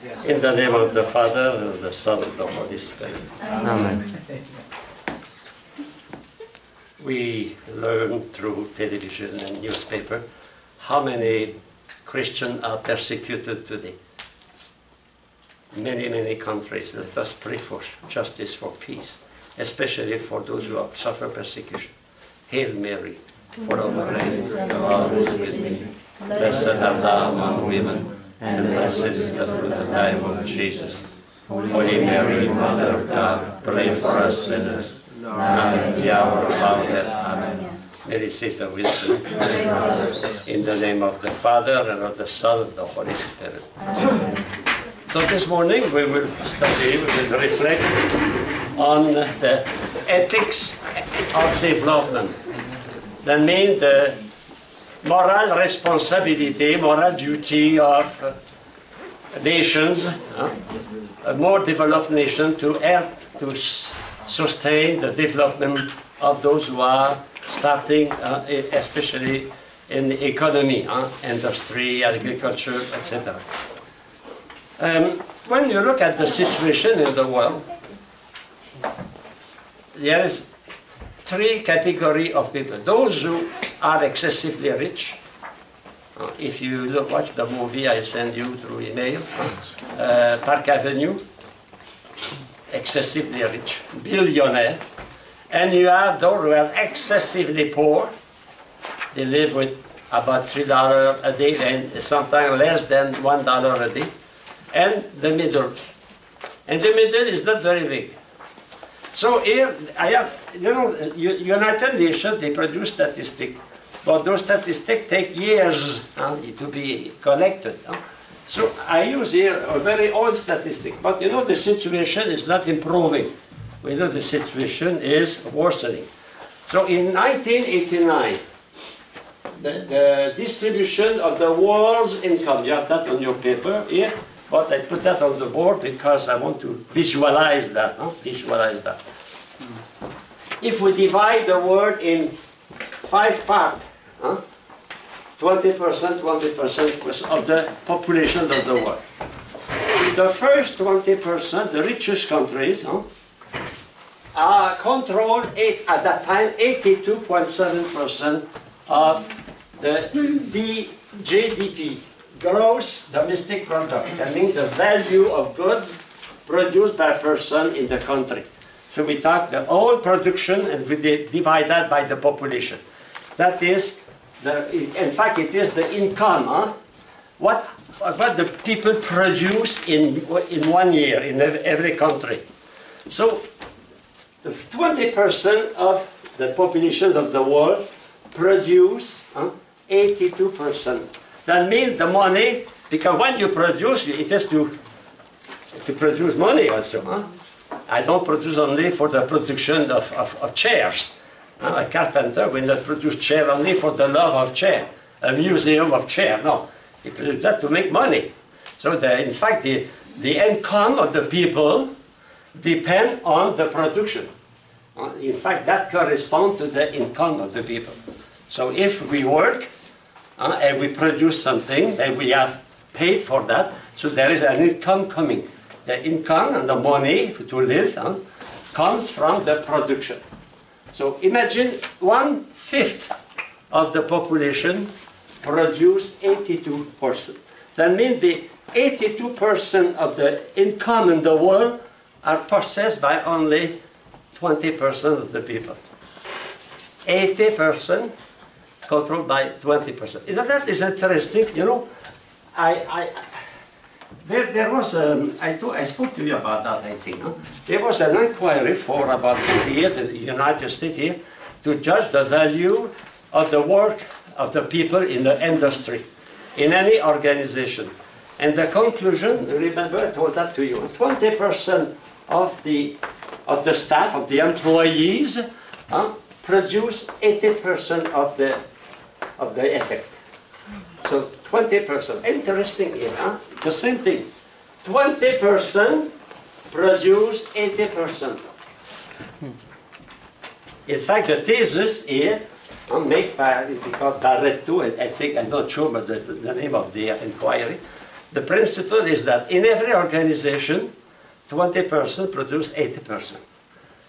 In the name of the Father, and of the Son, and of the Holy Spirit. Amen. We learn through television and newspaper how many Christians are persecuted today. Many, many countries. Let us pray for justice, for peace, especially for those who suffer persecution. Hail Mary, full of grace, the Lord is with thee. Blessed art thou among women, and blessed is the fruit of thy womb, Jesus. Holy Mary, Mother of God, pray for us sinners, now and at the hour of our death. Amen. Mary, sister of wisdom, in the name of the Father, and of the Son, and of the Holy Spirit. Amen. So this morning we will study, we will reflect on the ethics of development. That means the moral responsibility, moral duty of nations, a more developed nation, to help to sustain the development of those who are starting, especially in the economy, industry, agriculture, etc. When you look at the situation in the world, there is three categories of people. Those who are excessively rich. If you watch the movie I send you through email, Park Avenue, excessively rich, billionaire. And you have those who are excessively poor. They live with about $3 a day and sometimes less than $1 a day. And the middle. And the middle is not very big. So here I have, United Nations, they produce statistics, but those statistics take years to be collected. So I use here a very old statistic, but the situation is not improving. We know the situation is worsening. So in 1989, the distribution of the world's income, you have that on your paper here, but I put that on the board because I want to visualize that. Visualize that. If we divide the world in 5 parts, 20%, 20% of the population of the world. The first 20%, the richest countries, controlled at that time 82.7% of the GDP. Gross domestic product. That means the value of goods produced by a person in the country. So we talk the whole production and we divide that by the population. That is, in fact, it is the income. What the people produce in 1 year in every country. So 20% of the population of the world produce 82%. That means the money, because when you produce, it has to produce money also. I don't produce only for the production of chairs. A carpenter will not produce chair only for the love of chair, a museum of chair. No, he produces that to make money. So in fact, the income of the people depend on the production. In fact, that corresponds to the income of the people. So if we work, and we produce something, and we have paid for that, so there is an income coming. The income and the money to live comes from the production. So imagine 1/5 of the population produce 82%. That means the 82% of the income in the world are possessed by only 20% of the people. 80% controlled by 20%. That is interesting, There was, I spoke to you about that, I think. There was an inquiry for about 20 years in the United States here to judge the value of the work of the people in the industry, in any organization. And the conclusion, remember I told that to you, 20% of the staff, of the employees, produce 80% of the effect. So 20%. Interesting here, The same thing. 20% produce 80%. In fact, the thesis here, made by Barretto, I think, I'm not sure, but the name of the inquiry, the principle is that in every organization, 20% produce 80%.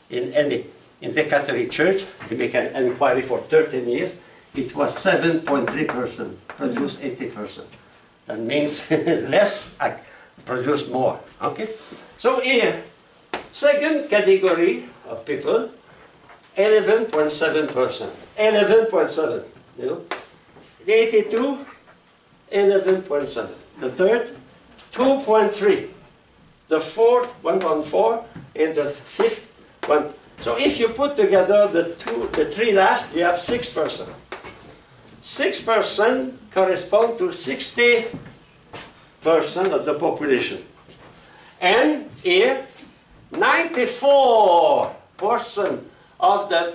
In the Catholic Church, we make an inquiry for 13 years, it was 7.3% produce 80%. That means less produce more. Okay? So here, second category of people, 11.7%. 11.7. You know? 82, 11.7. The third, 2.3. The fourth, 1.4, and the fifth, 1. So if you put together the three last, you have 6%. 6% correspond to 60% of the population. And here, 94% of the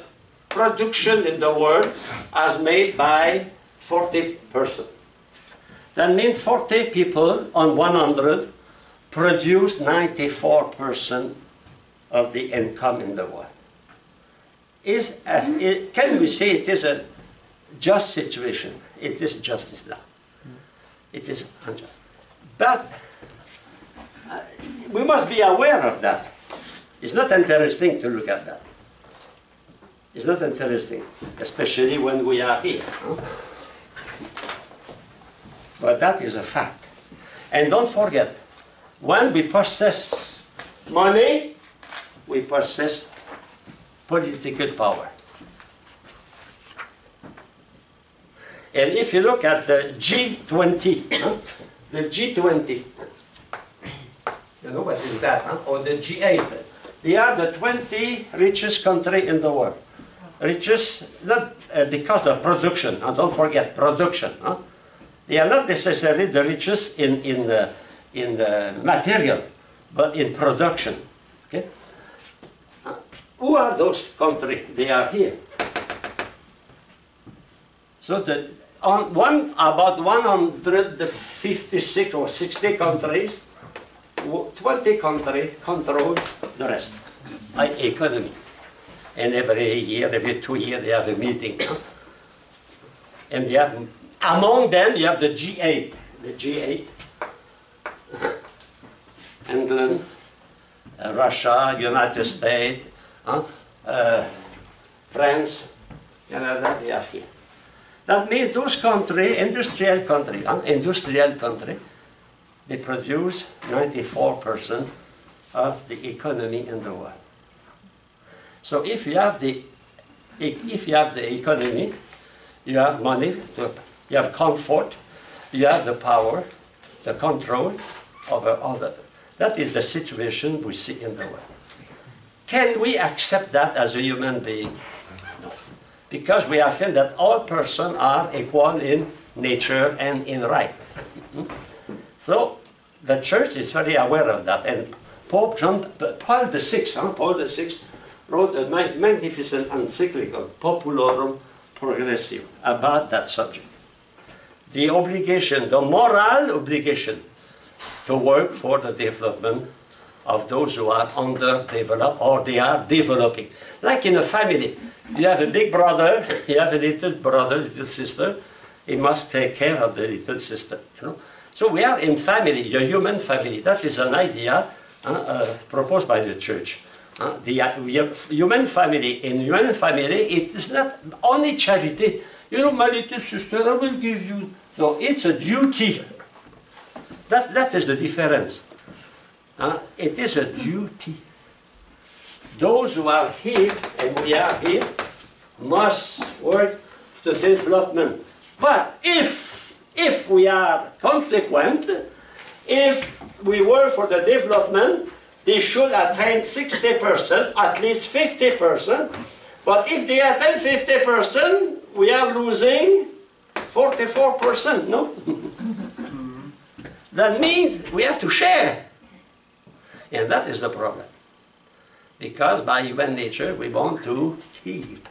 production in the world is made by 40%. That means 40 people on 100 produce 94% of the income in the world. Can we say it is a just situation? It is justice now. It is unjust. But we must be aware of that. It's not interesting to look at that. It's not interesting, especially when we are here. Huh? But that is a fact. And don't forget, when we possess money, we possess political power. And if you look at the G20, the G20, you know what is that, or the G8, they are the 20 richest countries in the world. Richest, not because of production, and don't forget production. They are not necessarily the richest in material, but in production. Okay? Who are those countries? They are here. So about 156 or 60 countries, 20 countries control the rest, like economy. And every year, every 2 years, they have a meeting. And they have, among them, you have the G8. The G8. England, Russia, United States, France, Canada, they are here. That means those countries, industrial countries, they produce 94% of the economy in the world. So if you have the economy, you have money, you have comfort, you have the power, the control over all that. That is the situation we see in the world. Can we accept that as a human being? No. Because we affirm that all persons are equal in nature and in right. So the Church is very aware of that. And Paul VI wrote a magnificent encyclical, Populorum Progressive, about that subject. The obligation, the moral obligation to work for the development of those who are underdeveloped or they are developing. Like in a family, you have a big brother, you have a little brother, little sister, he must take care of the little sister. You know? So we are in family, a human family. That is an idea proposed by the Church. We have human family. In human family, it is not only charity. You know, my little sister, I will give you. No, it's a duty. That is the difference. It is a duty. Those who are here, and we are here, must work to development. But if we are consequent, if we work for the development, they should attain 60%, at least 50%. But if they attain 50%, we are losing 44%, no? That means we have to share. And that is the problem. Because by human nature, we want to keep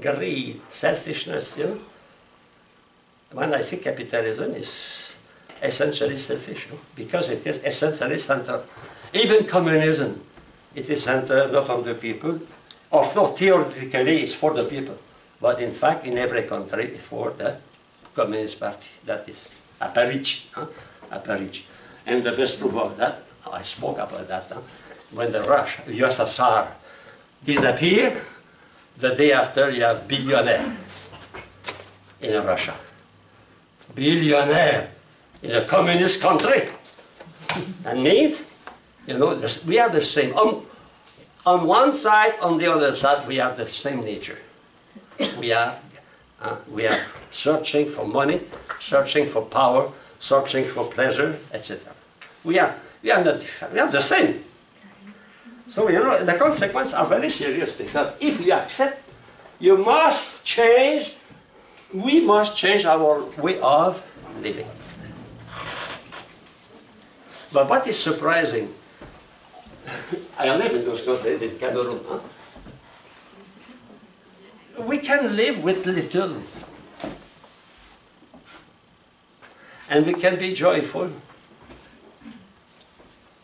greed, selfishness, you know. When I say capitalism, is essentially selfish, no? Because it is essentially centered. Even communism, it is centered not on the people. Of course, theoretically, it's for the people. But in fact, in every country, it's for the Communist Party. That is appareil. And the best proof of that, I spoke about that, when the USSR disappeared, the day after you have billionaire in Russia. Billionaire in a communist country. That means, you know, we are the same. On one side, on the other side, we have the same nature. We are searching for money, searching for power, searching for pleasure, etc. We are not different. We are the same. So, you know, the consequences are very serious, because if you accept, you must change, we must change our way of living. But what is surprising, I live in those countries, in Cameroon, we can live with little. And we can be joyful.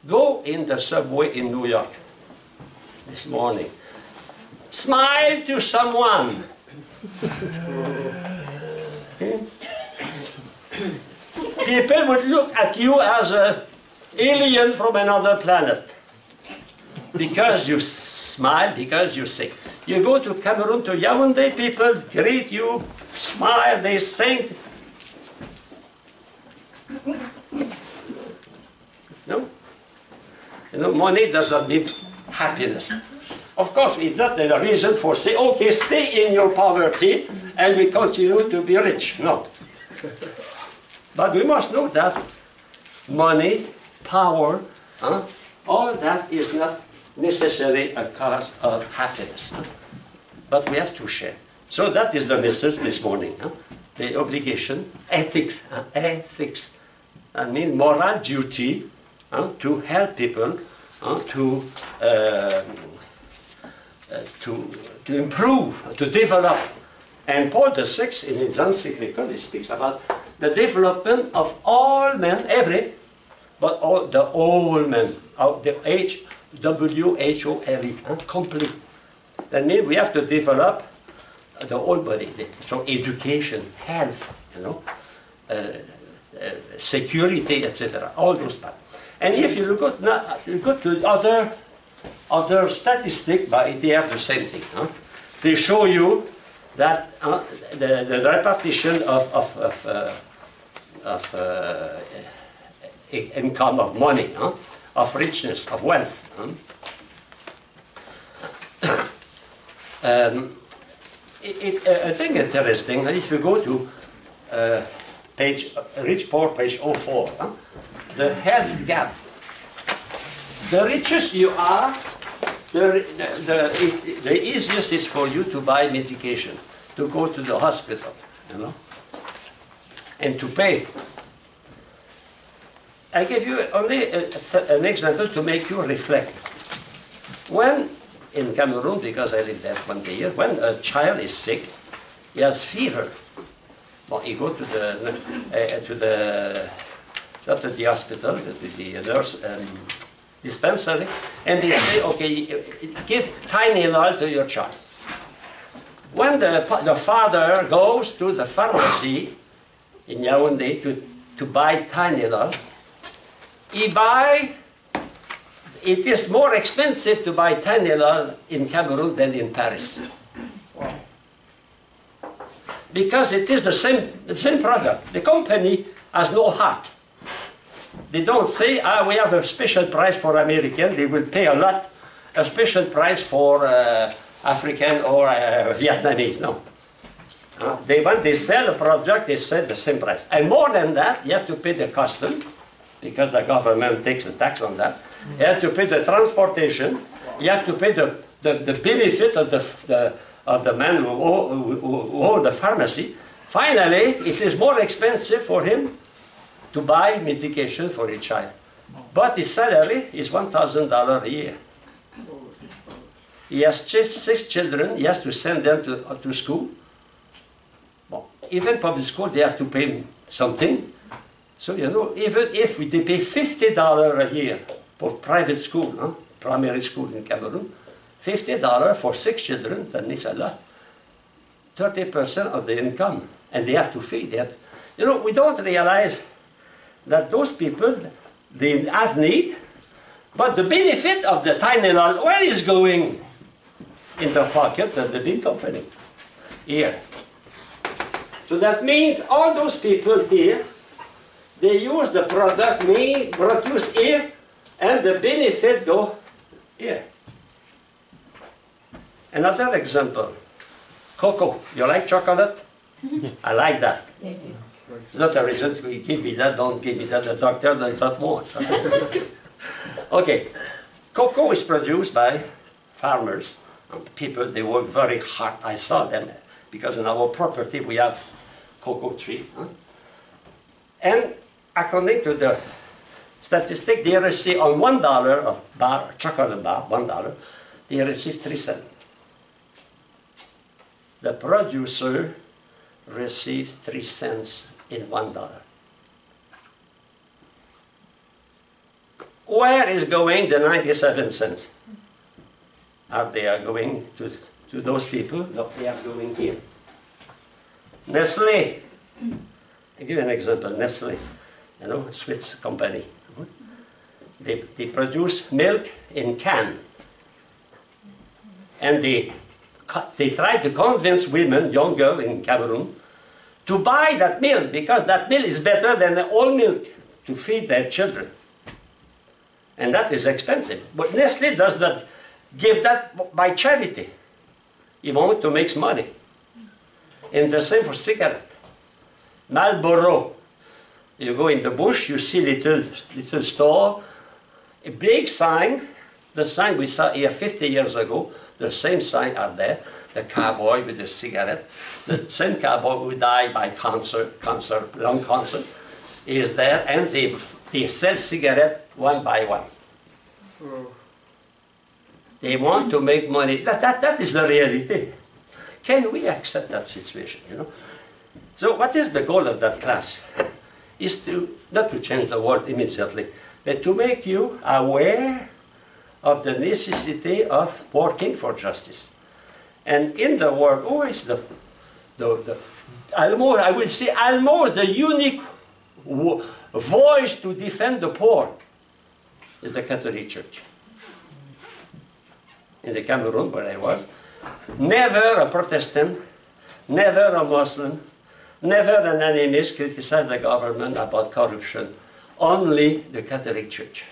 Go in the subway in New York this morning. Smile to someone. People would look at you as an alien from another planet. Because you smile, because you sing. You go to Cameroon, to Yaoundé, people greet you, smile, they sing. No? You know, money does not mean happiness. Of course, it's not the reason for saying, okay, stay in your poverty and we continue to be rich. No. But we must know that money, power, all that is not necessarily a cause of happiness. But we have to share. So that is the message this morning. The obligation, ethics, ethics. I mean moral duty to help people to improve, to develop. And Paul VI, in his encyclical, he speaks about the development of all men, but all the whole men, the WHOLE, complete. That means we have to develop the whole body. So education, health, you know, security, etc. All those parts. And if you look to other statistics, but they have the same thing. They show you that the repartition of income, of money, of richness, of wealth. I think it's interesting. If you go to page Rich Poor, page 04, the health gap. The richest you are, the easiest is for you to buy medication, to go to the hospital, you know, and to pay. I give you only an example to make you reflect. When in Cameroon, because I lived there 20 years, when a child is sick, he has fever. Well, you go to not to the hospital, to the nurse dispensary, and they say, okay, give Tylenol to your child. When the father goes to the pharmacy in Yaoundé to buy Tylenol, it is more expensive to buy Tylenol in Cameroon than in Paris. Wow. Because it is the same product. The company has no heart. They don't say, we have a special price for American, they will pay a lot, a special price for African or Vietnamese, no. When they sell a product, they sell the same price. And more than that, you have to pay the custom, because the government takes a tax on that. You have to pay the transportation. You have to pay the benefit of the man who owns the pharmacy. Finally, it is more expensive for him to buy medication for a child. But his salary is $1,000 a year. He has 6 children. He has to send them to school. Well, even public school, they have to pay something. So, you know, even if they pay $50 a year for private school, primary school in Cameroon, $50 for 6 children, that means a lot. 30% of the income, and they have to feed them. You know, we don't realize that those people, they have need, but the benefit of the tiny land, where is going? In the pocket of the big company, here. So that means all those people here, they use the product produced here, and the benefit go here. Another example, cocoa. You like chocolate? I like that. It's not a reason to give me that, don't give me that, the doctor does not want. Okay, cocoa is produced by farmers, and people, they work very hard. I saw them, because in our property we have cocoa tree. And according to the statistic, they receive on $1 of bar, chocolate bar, $1, they receive 3 cents. The producer receives 3 cents in $1. Where is going the 97 cents? Are they going to those people? No, they are going here. Nestle. I'll give you an example. Nestle, you know, a Swiss company. They produce milk in can. And they try to convince women, young girls in Cameroon, to buy that milk, because that milk is better than the old milk to feed their children. And that is expensive. But Nestle does not give that by charity. He wants to make money. And the same for cigarette. Marlboro. You go in the bush, you see little store, a big sign, the sign we saw here 50 years ago, the same sign are there, the cowboy with the cigarette, the same cowboy who died by lung cancer, is there, and they sell cigarette one by one. They want to make money. That is the reality. Can we accept that situation, you know? So what is the goal of that class? Is not to change the world immediately, but to make you aware of the necessity of working for justice. And in the world, always almost, I will say, almost the unique voice to defend the poor is the Catholic Church. In the Cameroon, where I was, never a Protestant, never a Muslim, never an animist criticized the government about corruption. Only the Catholic Church,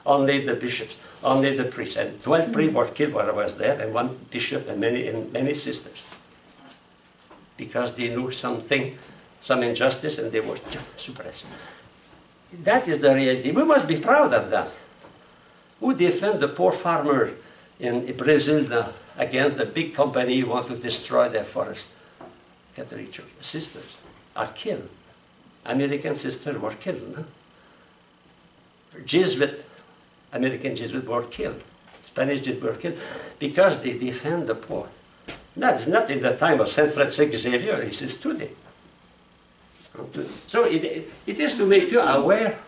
only the bishops, only the priests. And 12 priests were killed while I was there, and 1 bishop and many sisters. Because they knew something, some injustice, and they were suppressed. That is the reality. We must be proud of that. Who defend the poor farmer in Brazil against the big company who want to destroy their forest? Catholic Church. Sisters are killed. American sisters were killed. No? American Jesuits were killed. Spanish Jesuits were killed because they defend the poor. That's not in the time of Saint Francis Xavier, it is today. So it is to make you aware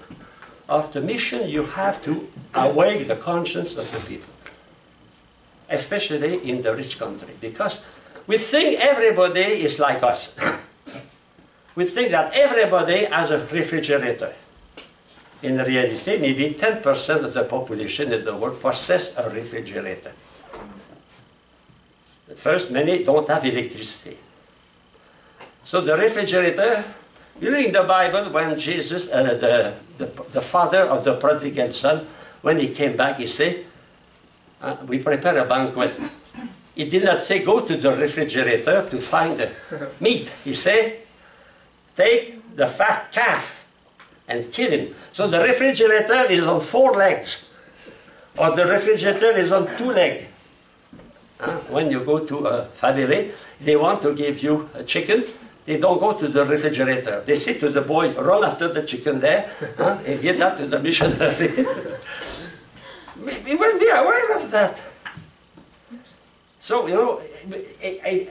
of the mission. You have to awake the conscience of the people, especially in the rich country, because we think everybody is like us. We think that everybody has a refrigerator. In reality, maybe 10% of the population in the world possess a refrigerator. At first, many don't have electricity. So the refrigerator, you know, in the Bible, when Jesus, the father of the prodigal son, when he came back, he said, we prepare a banquet. He did not say, go to the refrigerator to find the meat. He said, take the fat calf and kill him. So the refrigerator is on 4 legs, or the refrigerator is on 2 legs. When you go to a family, they want to give you a chicken, they don't go to the refrigerator. They say to the boy, run after the chicken there, and give that to the missionary. We will be aware of that. So, you know,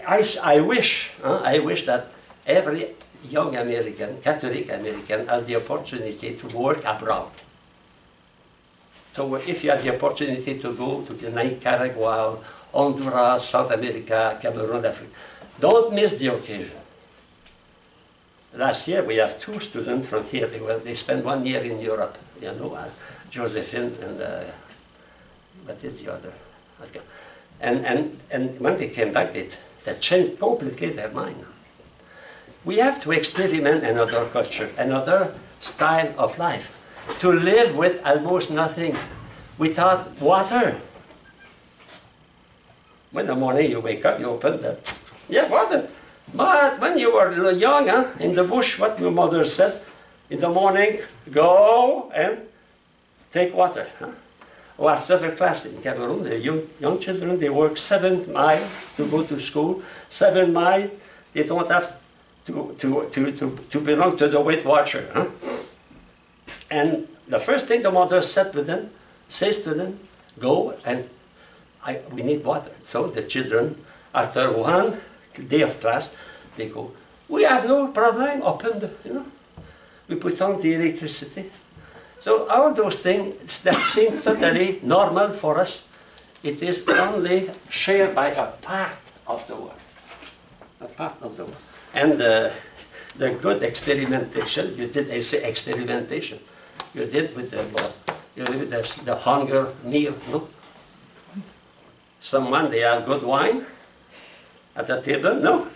I wish that every young American, Catholic American, has the opportunity to work abroad. So if you have the opportunity to go to Nicaragua, Honduras, South America, Cameroon, Africa, don't miss the occasion. last year we have 2 students from here. They spent 1 year in Europe, you know, Josephine and what is the other? Okay. And when they came back, they changed completely their mind. We have to experiment another culture, another style of life, to live with almost nothing, without water. When in the morning you wake up, you open the, yeah, water. But when you were young, in the bush, what your mother said, in the morning, go and take water. Or after the class in Cameroon, the young children, they work 7 miles to go to school. 7 miles, they don't have to belong to the Weight Watcher. And the first thing the mother says to them, go and we need water. So the children, after 1 day of class, they go, we have no problem, open the, you know, we put on the electricity. So all those things that seem totally normal for us, it is only shared by a part of the world. A part of the world. And the good experimentation, you did experimentation. You did with the hunger meal, no? Someone, they have good wine at the table, no?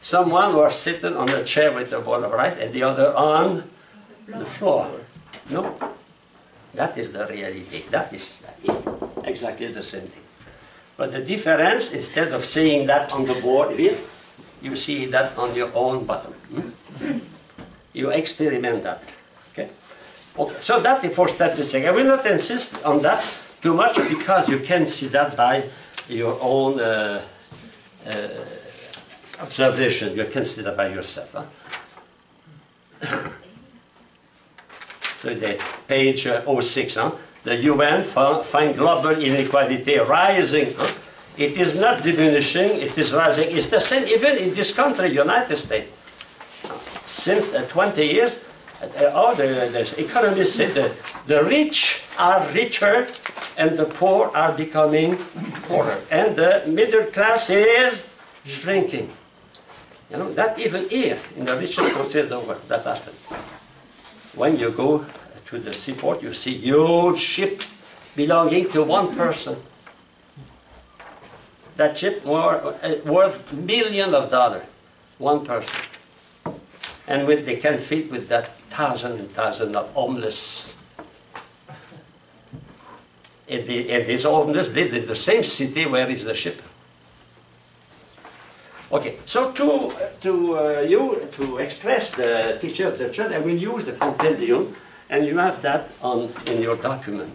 Someone was sitting on a chair with a bowl of rice and the other on the floor. No, that is the reality. That is exactly the same thing. But the difference, instead of seeing that on the board here, you see that on your own bottom. You experiment that. Okay? Okay. So that's it for statistics. I will not insist on that too much because you can see that by your own observation. You can see that by yourself. So the page 06, the UN find global inequality rising. It is not diminishing, it is rising. It's the same even in this country, United States. Since 20 years, all the economists say that the rich are richer and the poor are becoming poorer. And the middle class is shrinking. You know, that even here, in the richest country of the world, that happens. When you go to the seaport, you see huge ship belonging to one person. That ship worth millions of dollars, one person. And they can feed with that thousands and thousands of homeless. And these homeless live in the same city where is the ship. Okay, so to express the teacher of the church, I will use the compendium, and you have that in your document.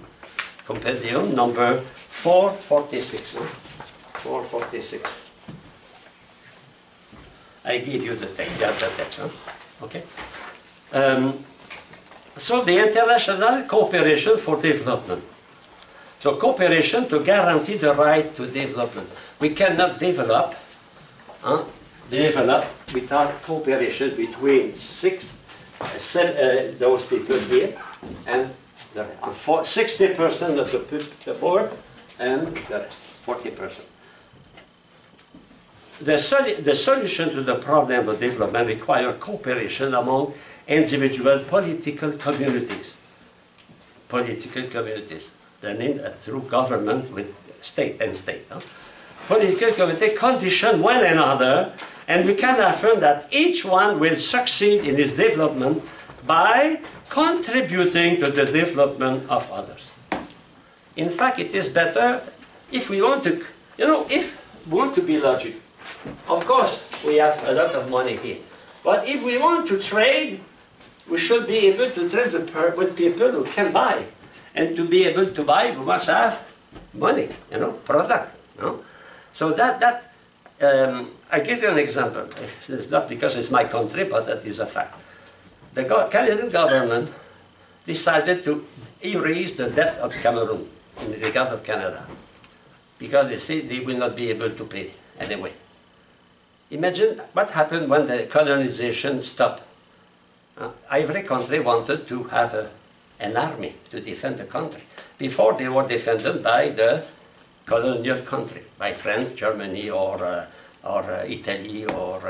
Compendium number 446. 446. I give you the text. You have the text. Okay. So the international cooperation for development. So cooperation to guarantee the right to development. We cannot develop without cooperation between those people here and 60% of the board and the rest, 40%. The solution to the problem of development requires cooperation among individual political communities. Political communities. They need through government with state and state. Political communities condition one another, and we can affirm that each one will succeed in its development by contributing to the development of others. In fact, it is better if we want to, if we want to be logical. Of course, we have a lot of money here. But if we want to trade, we should be able to trade with people who can buy. And to be able to buy, we must have money, product. So I give you an example. It's not because it's my country, but that is a fact. The Canadian government decided to erase the debt of Cameroon in regard of Canada because they say they will not be able to pay anyway. Imagine what happened when the colonization stopped. Every country wanted to have an army to defend the country. Before they were defended by the colonial country, by France, Germany, or Italy, or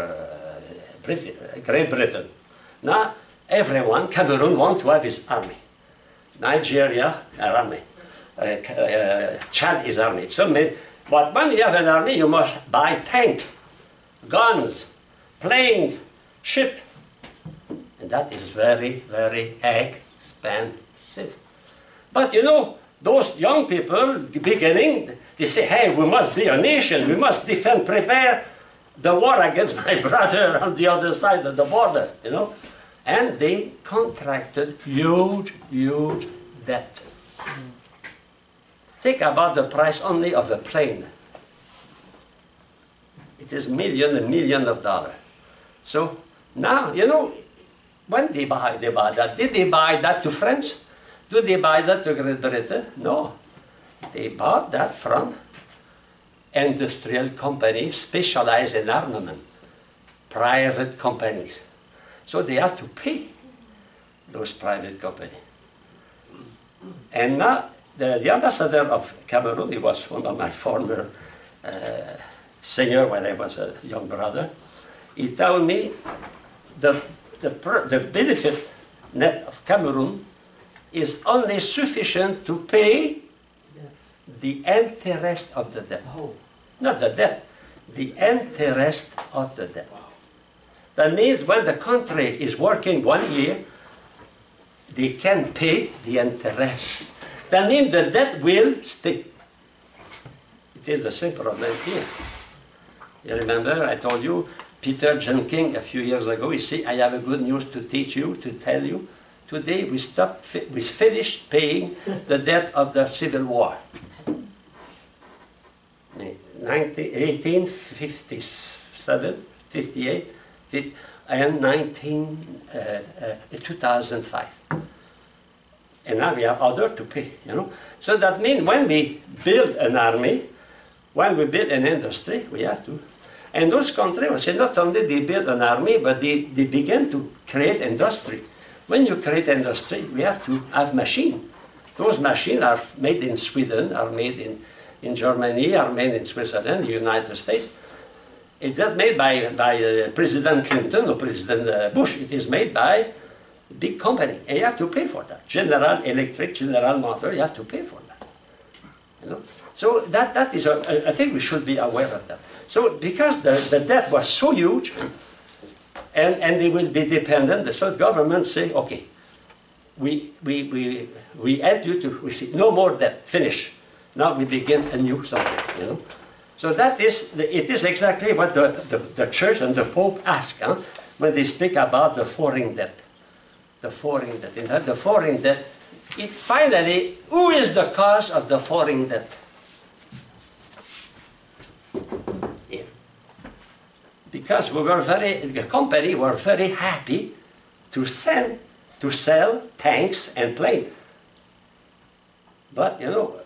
Great Britain. Now, everyone, Cameroon wants to have his army. Nigeria, army. Chad is army. But when you have an army, you must buy tanks, guns, planes, ship. And that is very, very expensive. But you know, those young people, beginning, they say, hey, we must be a nation, we must defend, prepare the war against my brother on the other side of the border, you know. And they contracted huge, huge debt. Think about the price only of a plane. It is millions and millions of dollars. So now, you know, when they buy that. Did they buy that to France? Do they buy that to Great Britain? No. They bought that from industrial companies specialized in armament, private companies. So they have to pay those private companies. And now, the ambassador of Cameroon, he was one of my former senior when I was a young brother, he told me the benefit net of Cameroon is only sufficient to pay the interest of the debt. Not the debt, the interest of the debt. That means when the country is working 1 year, they can pay the interest. That means the debt will stay. It is the same problem here. You remember I told you, Peter Jenkins a few years ago, he said, I have a good news to teach you, to tell you. Today we finished paying the debt of the Civil War. 1857, 58, and 2005. And now we have other to pay, you know. So that means when we build an army, when we build an industry, we have to. And those countries will say not only they build an army, but they begin to create industry. When you create industry, we have to have machines. Those machines are made in Sweden, are made in Germany, are made in Switzerland, the United States. It's not made by President Clinton or President Bush. It is made by a big company, and you have to pay for that. General Electric, General Motors, you have to pay for that. You know? So that is, I think we should be aware of that. So because the debt was so huge, and they will be dependent, the South government say, okay, we help you to, we say, no more debt, finish. Now we begin a new something, you know. So that is, it is exactly what the Church and the Pope ask when they speak about the foreign debt. The foreign debt. In fact, the foreign debt, finally, who is the cause of the foreign debt? Yeah. Because the company were very happy to sell tanks and planes. But, you know,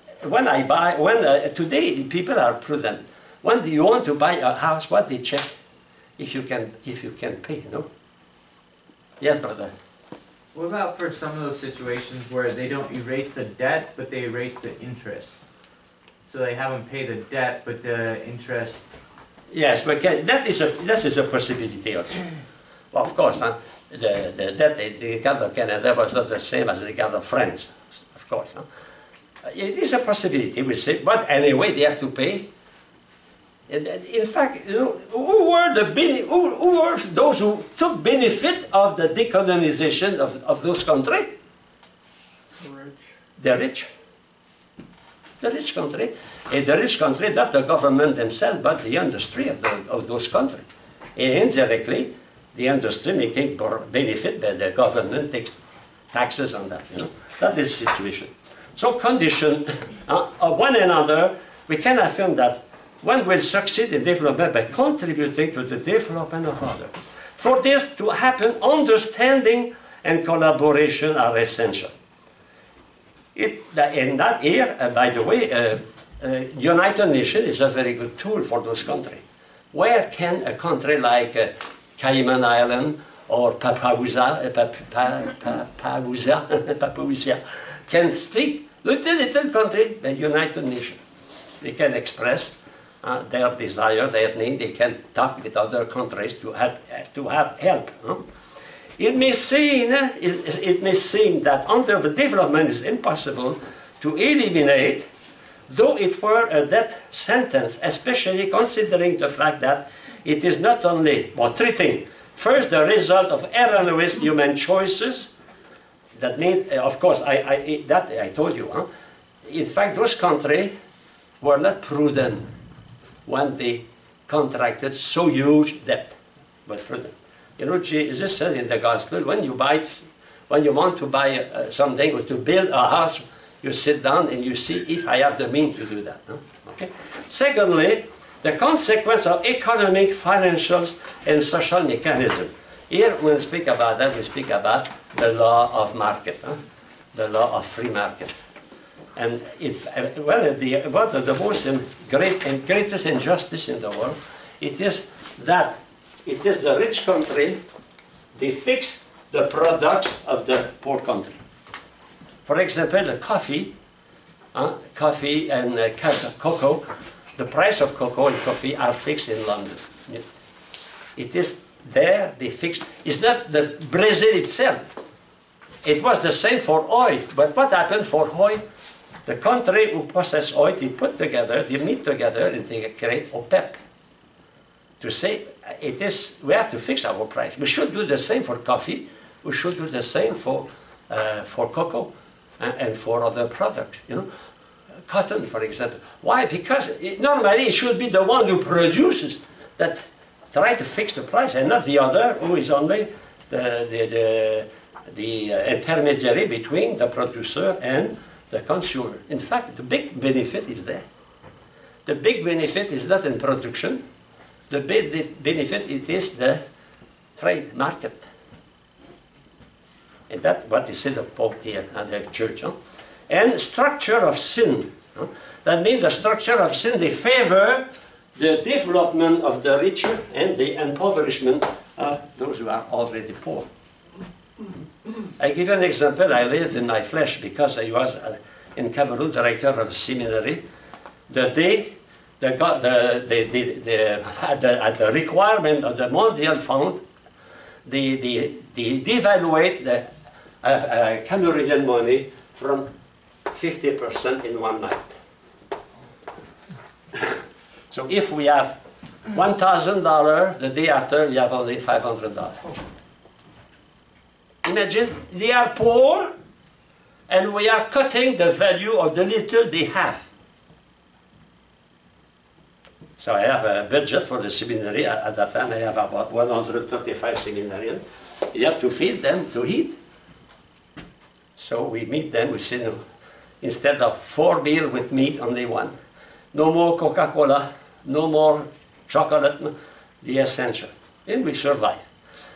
today people are prudent. When you want to buy a house, what they check? If you can pay, no? Yes, brother. What about for some of those situations where they don't erase the debt, but they erase the interest? So they haven't paid the debt, but the interest. Yes, but that is a possibility also. Well, of course, the debt in regard of Canada was not the same as in regard of France, of course. It is a possibility, we say, but anyway, they have to pay. In fact, you know, who were those who took benefit of the decolonization of those countries? The rich. The rich country. And the rich country, not the government themselves, but the industry of those countries. And indirectly, the industry making benefit, but the government takes taxes on that, you know. That is the situation. So condition of one another, we can affirm that one will succeed in development by contributing to the development of others. For this to happen, understanding and collaboration are essential. In that here, by the way, United Nations is a very good tool for those countries. Where can a country like Cayman Island or Papua can speak? Little country, the United Nations. They can express their desire, their need, they can talk with other countries to have help. It may seem that under the development is impossible to eliminate, though it were a death sentence, especially considering the fact that it is not only, well, three things. First, the result of erroneous human choices. That means, of course, I told you. In fact, those countries were not prudent when they contracted so huge debt. But prudent. You know, Jesus says in the Gospel, when you want to buy something or to build a house, you sit down and you see if I have the means to do that. Okay. Secondly, the consequence of economic, financial, and social mechanism. Here, when we speak about that, we speak about the law of market, the law of free market. And one of the most greatest injustice in the world, it is that it is the rich country, they fix the product of the poor country. For example, the coffee and cocoa, the price of cocoa and coffee are fixed in London. It is there, they fixed. It's not the Brazil itself. It was the same for oil. But what happened for oil? The country who process oil, they put together, they meet together and they create OPEP. To say, we have to fix our price. We should do the same for coffee. We should do the same for cocoa and for other products. You know, cotton, for example. Why? Because normally it should be the one who produces that try to fix the price, and not the other who is only the intermediary between the producer and the consumer. In fact, the big benefit is there. The big benefit is not in production. The big benefit it is the trade market. And that's what is said the Pope here at the church. And structure of sin. That means the structure of sin, they favor the development of the richer and the impoverishment of those who are already poor. I give an example. I live in my flesh because I was in Cameroon, director of a seminary. The day at the requirement of the Mondial Fund, they devaluate the Cameroonian money from 50% in one night. So if we have $1,000, the day after we have only $500. Imagine, they are poor and we are cutting the value of the little they have. So I have a budget for the seminary. At that time I have about 135 seminarians. You have to feed them to eat. So we meet them, we say, no, instead of 4 meals with meat, only 1. No more Coca-Cola, no more chocolate, the essential. And we survive.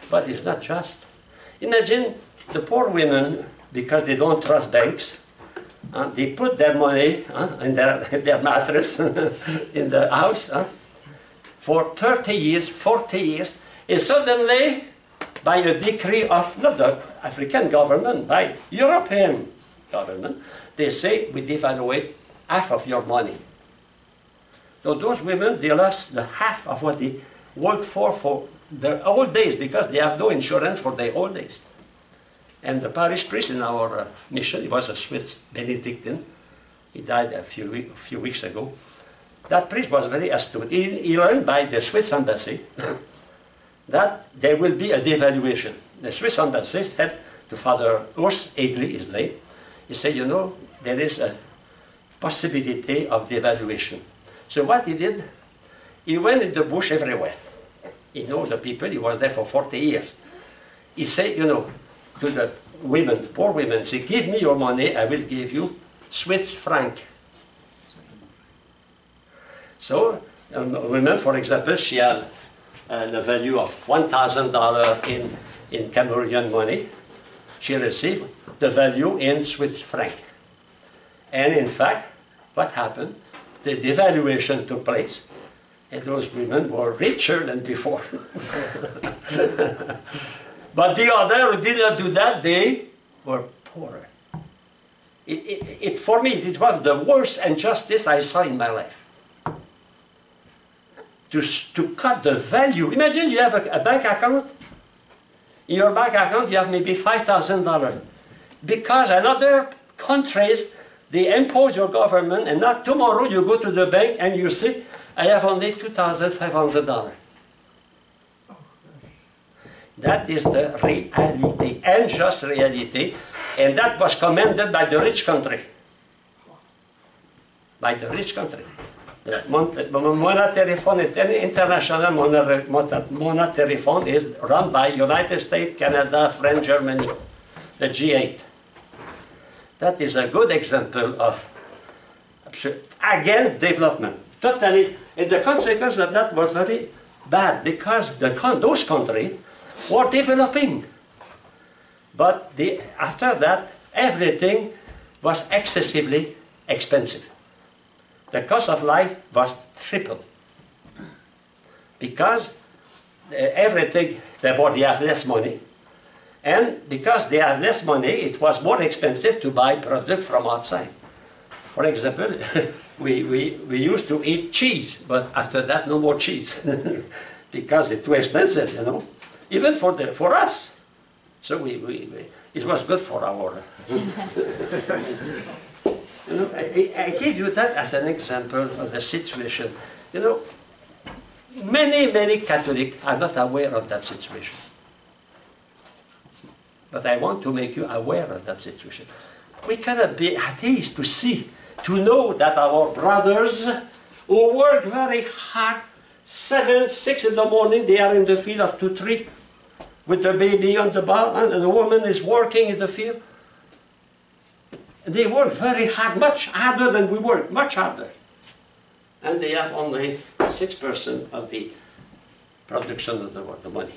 But it's not just. Imagine the poor women, because they don't trust banks, they put their money in their mattress in the house for 30 years, 40 years, and suddenly, by a decree of not the African government, by European government, they say, we devaluate half of your money. So those women, they lost the half of what they worked for their old days, because they have no insurance for their old days. And the parish priest in our mission, he was a Swiss Benedictine. He died a few weeks ago. That priest was very astute. He learned by the Swiss embassy that there will be a devaluation. The Swiss embassy said to Father Urs Egli, his name, he said, you know, there is a possibility of devaluation. So what he did, he went in the bush everywhere. He knows the people, he was there for 40 years. He said, you know, to the women, poor women, say, give me your money, I will give you Swiss franc. So, a woman, for example, she has the value of $1,000 in Cameroonian money. She received the value in Swiss franc. And in fact, what happened? The devaluation took place, and those women were richer than before. But the other who did not do that, they were poorer. For me, it was the worst injustice I saw in my life. to cut the value. Imagine you have a bank account. In your bank account, you have maybe $5,000. Because in other countries, they impose your government, and not tomorrow you go to the bank and you say, I have only $2,500. That is the reality, unjust reality, and that was commanded by the rich country. By the rich country. The monetary fund, international monetary fund is run by United States, Canada, France, Germany, the G8. That is a good example of against development. Totally, and the consequence of that was very bad because those countries were developing. But after that, everything was excessively expensive. The cost of life was triple. Because everything, they have less money. And because they have less money, it was more expensive to buy product from outside. For example, we used to eat cheese, but after that, no more cheese. Because it's too expensive, you know. Even for us. So it was good for our... You know, I give you that as an example of the situation. You know, many Catholics are not aware of that situation. But I want to make you aware of that situation. We cannot be atheists to see, to know that our brothers who work very hard, 7, 6 in the morning, they are in the field of 2, 3, with the baby on the bar, and the woman is working in the field. They work very hard, much harder than we work, much harder. And they have only 6% of the production of the world, the money.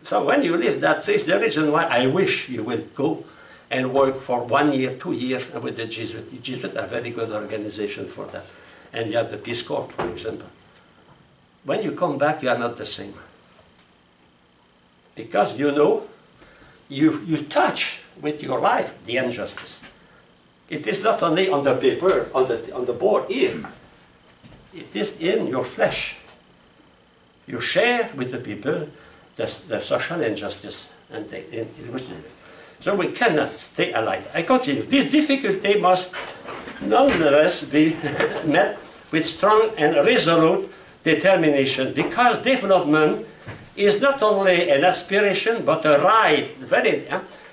So when you live that is the reason why I wish you will go and work for 1 year, 2 years with the Jesuits. The Jesuits are a very good organization for that. And you have the Peace Corps, for example. When you come back, you are not the same. Because you know, you touch with your life the injustice. It is not only on the paper, on the board here. It is in your flesh. You share with the people the social injustice. So we cannot stay alive. I continue. This difficulty must nonetheless be met with strong and resolute determination, because development is not only an aspiration but a right.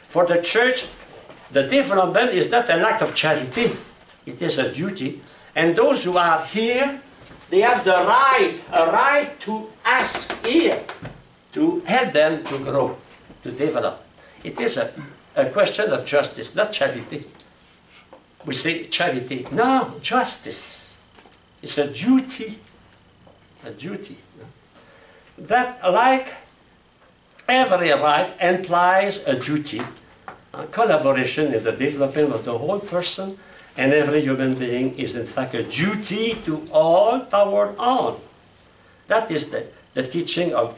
For the church, the development is not an act of charity, it is a duty. And those who are here, they have the right, a right to ask here, to help them to grow, to develop. It is a question of justice, not charity. We say charity. No, justice. It's a duty. A duty. That, like every right, implies a duty, a collaboration in the development of the whole person, and every human being is in fact a duty to all toward all. That is the teaching of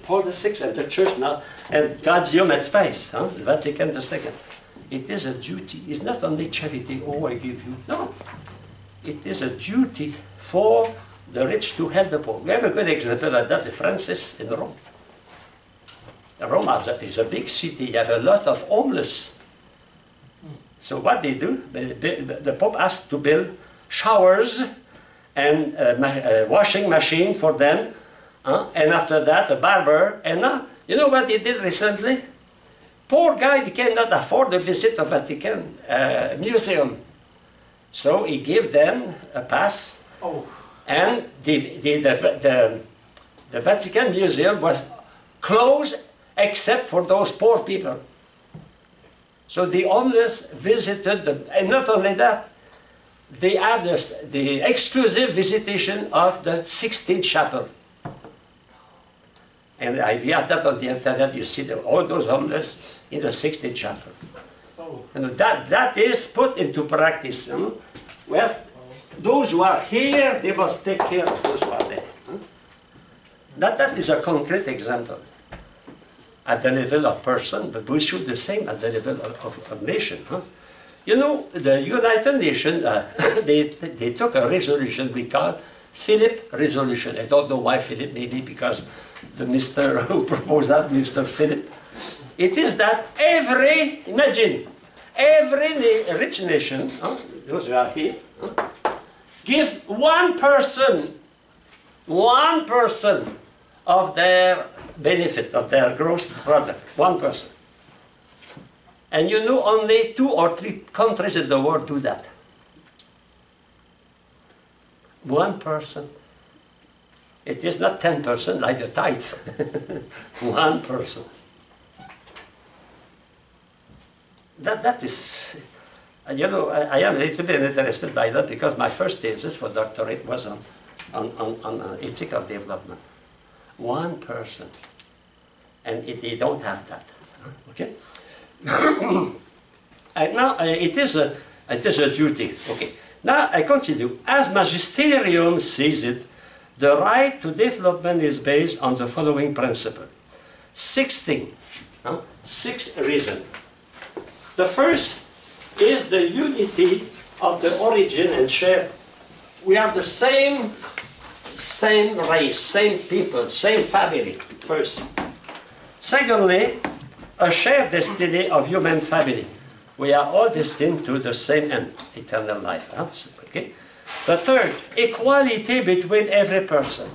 Paul VI and the Church now, and Gaudium et Spes, Vatican II. It is a duty. It's not only charity, oh, I give you. No. It is a duty for the rich to help the poor. We have a good example of that, Francis in Rome. Rome is a big city. You have a lot of homeless. So what they do, the Pope asked to build showers and washing machine for them, and after that a barber. And you know what he did recently? Poor guy, he cannot afford to visit the Vatican museum. So he gave them a pass, and the Vatican museum was closed except for those poor people. So the homeless visited them, and not only that, they had the exclusive visitation of the 16th chapel. And we have that on the internet. You see all those homeless in the 16th chapel. And that is put into practice. Well, those who are here, they must take care of those who are there. That is a concrete example at the level of person, but we should do the same at the level of nation. You know, the United Nations, they took a resolution we call Philip resolution. I don't know why Philip, maybe because the Mr. who proposed that, Mr. Philip. It is that imagine, every rich nation, those who are here, give 1% of their benefit, of their gross product, 1%. And you know only 2 or 3 countries in the world do that. 1%. It is not 10% like the tithe. 1%. That is, you know, I am a little bit interested by that because my first thesis for doctorate was on ethics of development. 1%. And they don't have that. Okay? And now it is a duty. Okay. Now I continue. As magisterium sees it, the right to development is based on the following principle. 6 things. 6 reasons. The first is the unity of the origin and share. We are the same race, same people, same family, first. Secondly, a shared destiny of human family. We are all destined to the same end, eternal life. Okay? The third, equality between every person.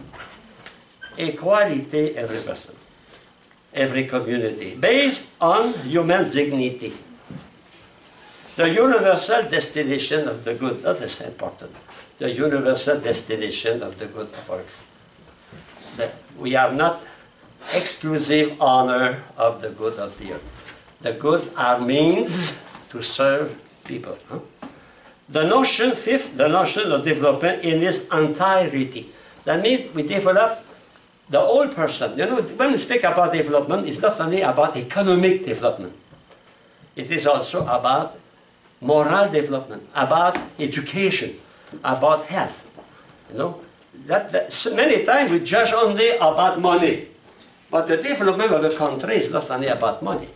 Equality, every person. Every community. Based on human dignity. The universal destination of the good, that is important. The universal destination of the good of earth. That we have not exclusive honor of the good of the earth. The good are means to serve people. The notion, fifth, the notion of development in its entirety. That means we develop the whole person. You know, when we speak about development, it's not only about economic development. It is also about moral development, about education, about health. You know, so many times we judge only about money. But the development of the country is not only about money.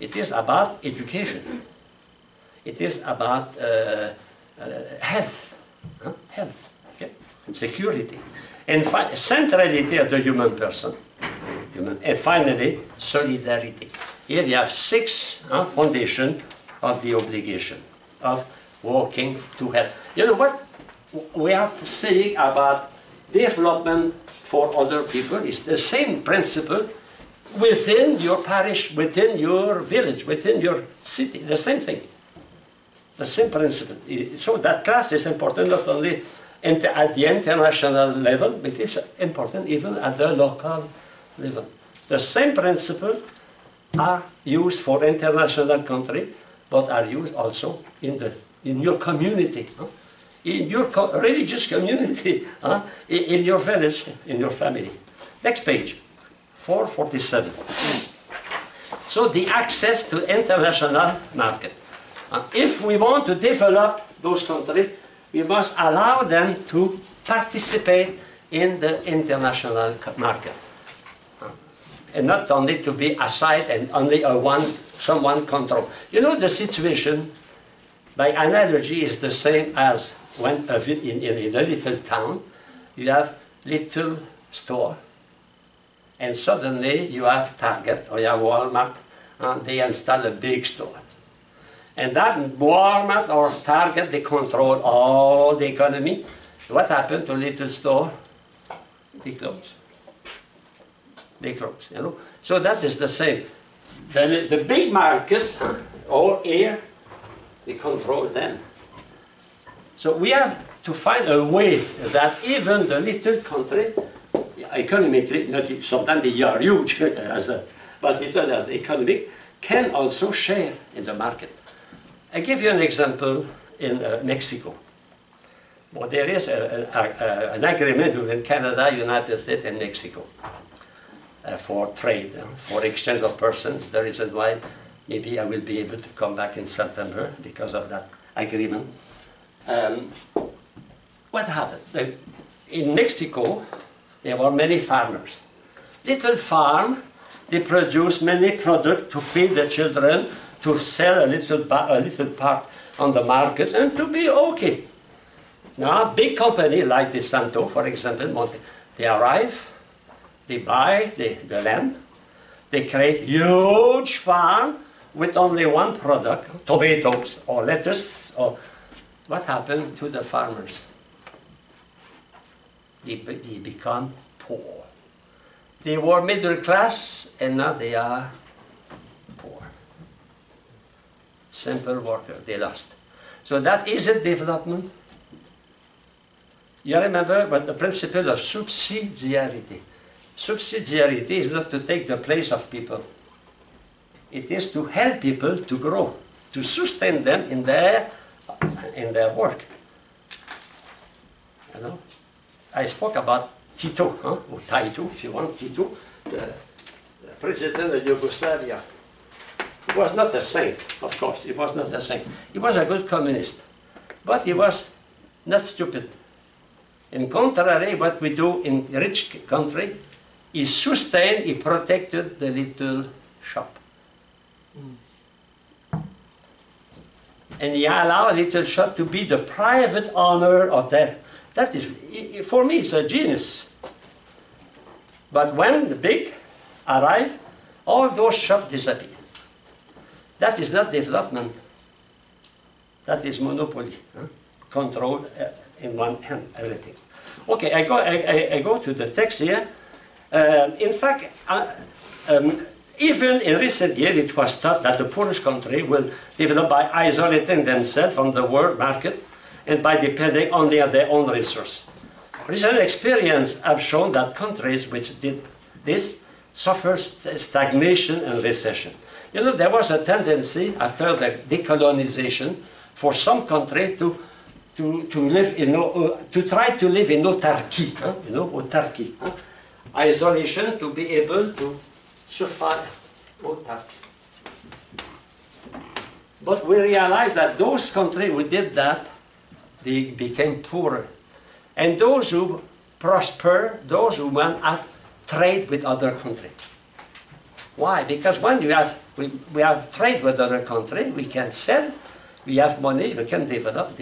It is about education. It is about health. Health, okay? Security. And centrality of the human person. And finally, solidarity. Here you have 6 foundations of the obligation of working to help. You know what we are saying about development for other people is the same principle within your parish, within your village, within your city, the same thing. The same principle. So that class is important not only at the international level, but it's important even at the local level. The same principle are used for international country, but are used also in your community, in your religious community, in your village, in your family. Next page, 447. So the access to international market. If we want to develop those countries, we must allow them to participate in the international market. And not only to be aside and only someone control. You know, the situation, by analogy, is the same as when in a little town, you have little store, and suddenly you have Target or you have Walmart, and they install a big store. And that Walmart or Target, they control all the economy. What happened to little store? They close. They close, you know. So that is the same. The big market, or here, they control them. So we have to find a way that even the little country, economically, not sometimes they are huge, but economic, can also share in the market. I give you an example in Mexico. Well, there is an agreement between Canada, United States, and Mexico for trade, for exchange of persons. The reason why maybe I will be able to come back in September because of that agreement. What happened? In Mexico, there were many farmers. Little farm, they produce many products to feed the children, to sell a little part on the market, and to be okay. Now, big company like the Santo, for example, they arrive, they buy the land, they create huge farm with only one product, tomatoes or lettuce. Or what happened to the farmers? They become poor. They were middle class, and now they are poor. Simple worker, they lost. So that is a development. You remember but the principle of subsidiarity. Subsidiarity is not to take the place of people. It is to help people to grow, to sustain them in their work. You know? I spoke about Tito, or Tito, if you want, Tito, the president of Yugoslavia. He was not a saint, of course, he was not a saint. He was a good communist, but he was not stupid. In contrary, what we do in rich country, he sustained, he protected the little shop. And he allowed a little shop to be the private owner of that. That is, for me, it's a genius. But when the big arrive, all those shops disappear. That is not development. That is monopoly. Control in one hand, everything. Okay, I go to the text here. In fact, even in recent years, it was thought that the poorest country will develop by isolating themselves from the world market and by depending only on their own resources. Recent experience have shown that countries which did this suffer stagnation and recession. You know, there was a tendency after the decolonization for some countries to live in to try to live in autarky, autarky, isolation, to be able to survive autarky. But we realized that those countries who did that, they became poorer. And those who prosper, those who want to have trade with other countries. Why? Because when we have trade with other countries, we can sell, we have money, we can develop.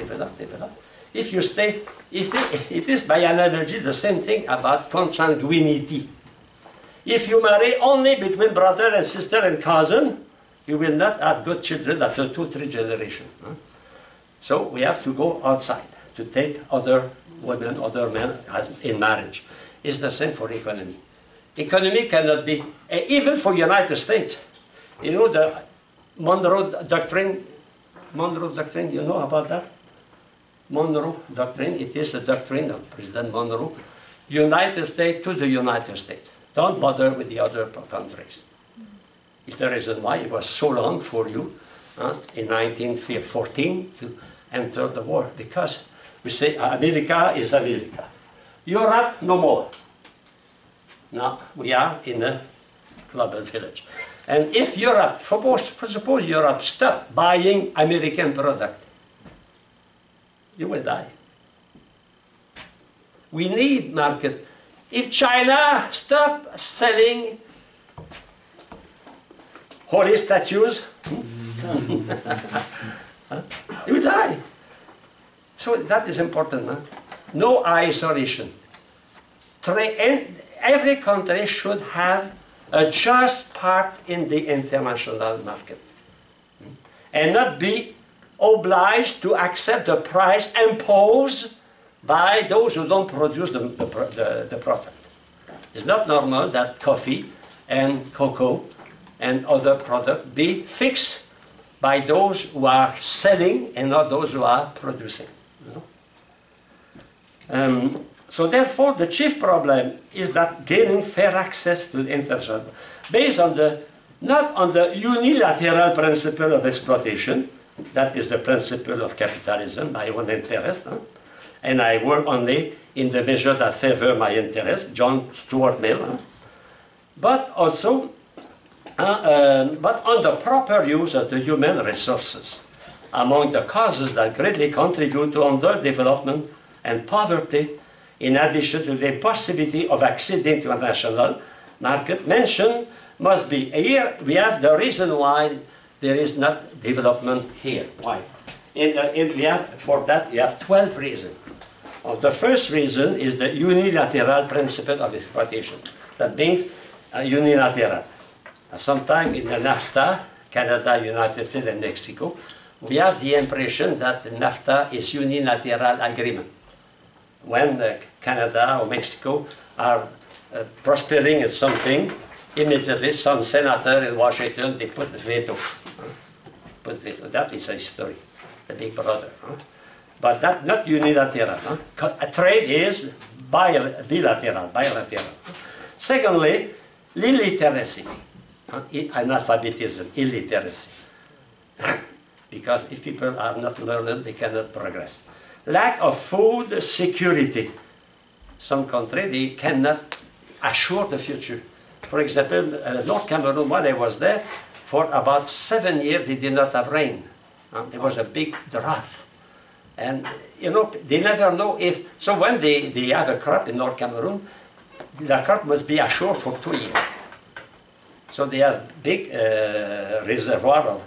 If you stay, it is by analogy the same thing about consanguinity. If you marry only between brother and sister and cousin, you will not have good children after 2-3 generations. So we have to go outside to take other women, other men in marriage. It's the same for economy. Economy cannot be, even for United States. You know the Monroe Doctrine? Monroe Doctrine, you know about that? Monroe Doctrine, it is the doctrine of President Monroe. United States to the United States. Don't bother with the other countries. It's the reason why it was so long for you in 1914 to enter the war, because we say America is America. Europe, no more. Now we are in a global village. And if Europe, suppose Europe stop buying American product, you will die. We need market. If China stop selling holy statues, you die. So that is important. Huh? No isolation. Every country should have a just part in the international market and not be obliged to accept the price imposed by those who don't produce the product. It's not normal that coffee and cocoa and other products be fixed by those who are selling and not those who are producing. You know? So therefore, the chief problem is that gaining fair access to the international, based on not on the unilateral principle of exploitation, that is the principle of capitalism, my own interest, and I work only in the measure that favor my interest, John Stuart Mill, but also but on the proper use of the human resources. Among the causes that greatly contribute to underdevelopment and poverty, in addition to the impossibility of acceding to a national market, mentioned must be. Here we have the reason why there is not development here. Why? For that you have 12 reasons. The first reason is the unilateral principle of exploitation. That means unilateral. Sometimes in the NAFTA, Canada, United States, and Mexico, we have the impression that the NAFTA is unilateral agreement. When Canada or Mexico are prospering in something, immediately some senator in Washington, they put veto. That is a history, the big brother. But that's not unilateral. Trade is bilateral. Secondly, illiteracy, analphabetism, illiteracy. Because if people are not learned, they cannot progress. Lack of food security. Some countries, they cannot assure the future. For example, North Cameroon, when I was there, for about 7 years, they did not have rain. There was a big drought. And, you know, they never know if... So when they have a crop in North Cameroon, the crop must be assured for 2 years. So they have big reservoir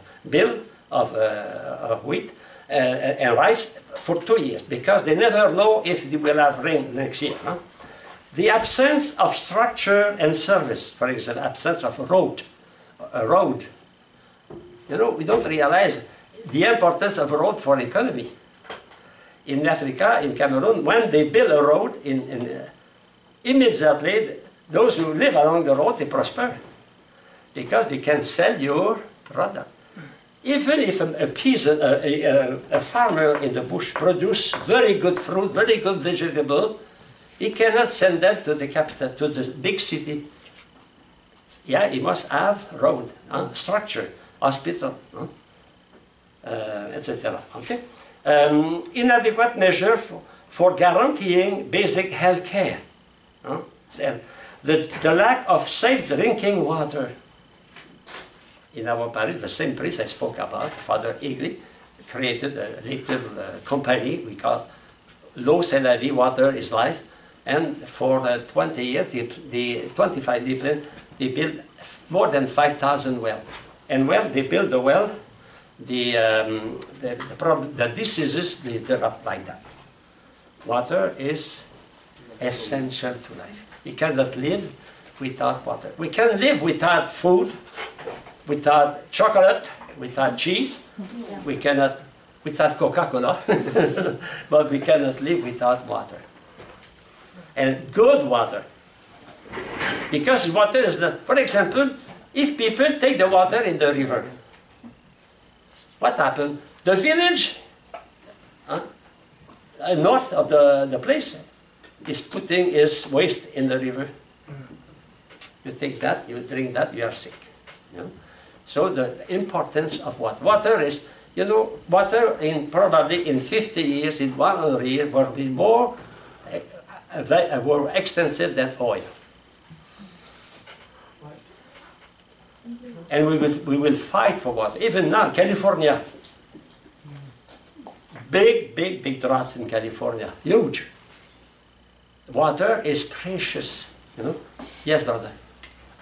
of wheat and rice for 2 years, because they never know if they will have rain next year. The absence of structure and service, for example, absence of a road. You know, we don't realize the importance of a road for economy. In Africa, in Cameroon, when they build a road, immediately those who live along the road, they prosper, because they can sell your product. Even if a farmer in the bush produces very good fruit, very good vegetable, he cannot send that to the capital, to the big city. Yeah, he must have road, structure, hospital, etc. Okay? Inadequate measure for guaranteeing basic health care. The lack of safe drinking water. In our Paris, the same place I spoke about, Father Eagley created a little company we call L'eau c'est la vie, water is life. And for 20 years, 25 years, they built more than 5,000 wells. And when they build the well, the diseases, they develop like that. Water is essential to life. We cannot live without water. We can live without food, without chocolate, without cheese. Yeah. We cannot, without Coca-Cola, but we cannot live without water. And good water. Because water is not, for example, if people take the water in the river, what happened? The village north of the place is putting his waste in the river. You take that, you drink that, you are sick. You know? So the importance of water. Water is, you know, water in probably in 50 years, in 100 years, will be more expensive than oil. And we will fight for water. Even now, California, big drought in California, huge. Water is precious, you know. Yes, brother.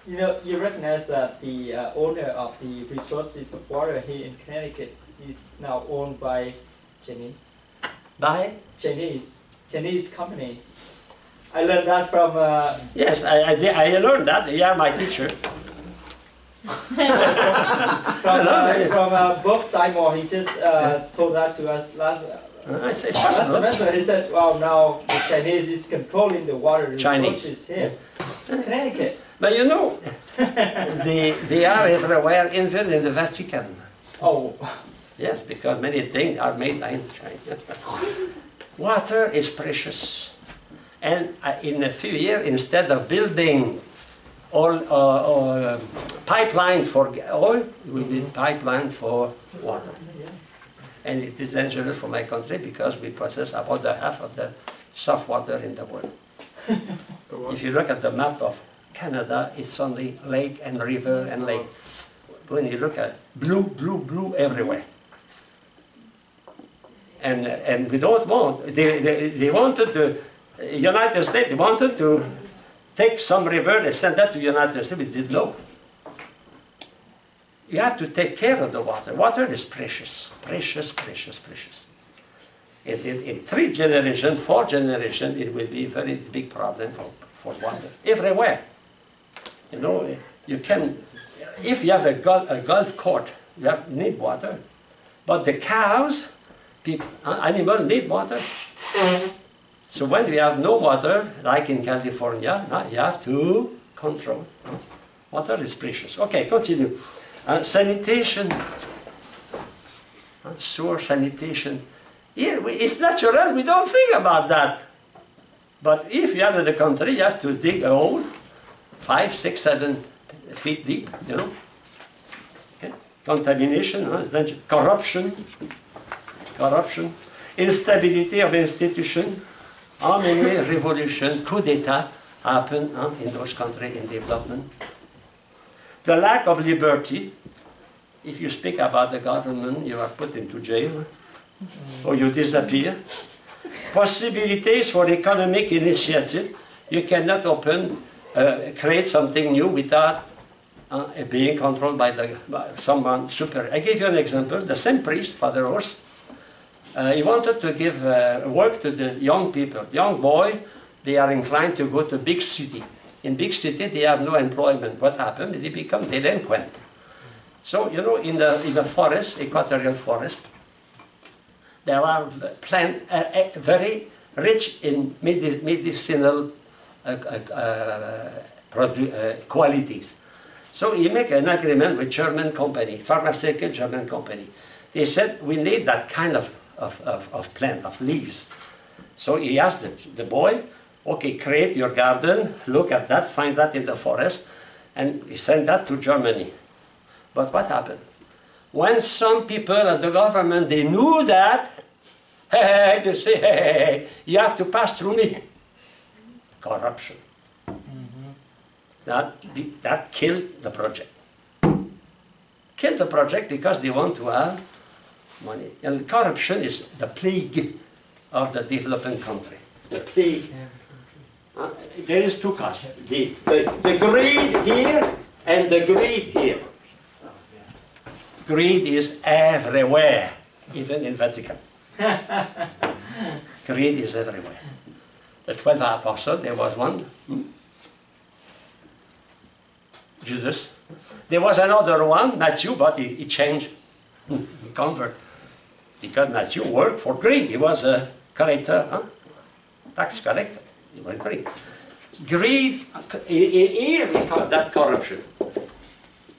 You know, you recognize that the owner of the resources of water here in Connecticut is now owned by Chinese. By? Chinese companies. I learned that from... Yes, I learned that. You are my teacher. from Bob Simon, he just told that to us last semester. He said, well, now the Chinese is controlling the water resources here in Connecticut. But you know, they are everywhere, even in the Vatican. Oh. Yes, because many things are made in China. Water is precious. And in a few years, instead of building all pipeline for oil, we build pipeline for water. And it is dangerous for my country because we process about half of the soft water in the world. If you look at the map of Canada, it's only lake and river and lake. When you look at blue everywhere. And we don't want, they wanted the United States, they wanted to take some river and send that to the United States, we did no. You have to take care of the water. Water is precious, precious, precious, precious. In 3 generations, 4 generations, it will be a very big problem for water everywhere. You know, you can, if you have a golf court, you need water. But the cows, animals need water. So when we have no water, like in California, you have to control. Water is precious. Okay, continue. Sanitation, sewer sanitation. Here, it's natural, we don't think about that. But if you are in the country, you have to dig a hole, 5, 6, 7 feet deep, you know. Okay. Contamination, corruption, instability of institution. How many revolutions, coup d'etat happen in those countries in development? The lack of liberty. If you speak about the government, you are put into jail or you disappear. Possibilities for economic initiative. You cannot create something new without being controlled by someone superior. I give you an example. The same priest, Father Horst, he wanted to give work to the young people. Young boy, they are inclined to go to big city. In big city, they have no employment. What happened? They become delinquent. So, you know, in the forest, equatorial forest, there are plants very rich in medicinal qualities. So he make an agreement with German company, pharmaceutical German company. They said, we need that kind of plant, of leaves. So he asked the boy, okay, create your garden, look at that, find that in the forest, and he sent that to Germany. But what happened? When some people at the government, they knew that, they say, hey, you have to pass through me. Corruption. That killed the project. Killed the project because they want to have money. And corruption is the plague of the developing country. The plague. There is 2 causes. The greed here and the greed here. Greed is everywhere, even in Vatican. Greed is everywhere. The 12 apostles, there was one. Judas. There was another one, Matthew, but he changed. He converted. Because Matthew worked for greed. He was a collector, tax collector. He was greed. Greed, here we call that corruption.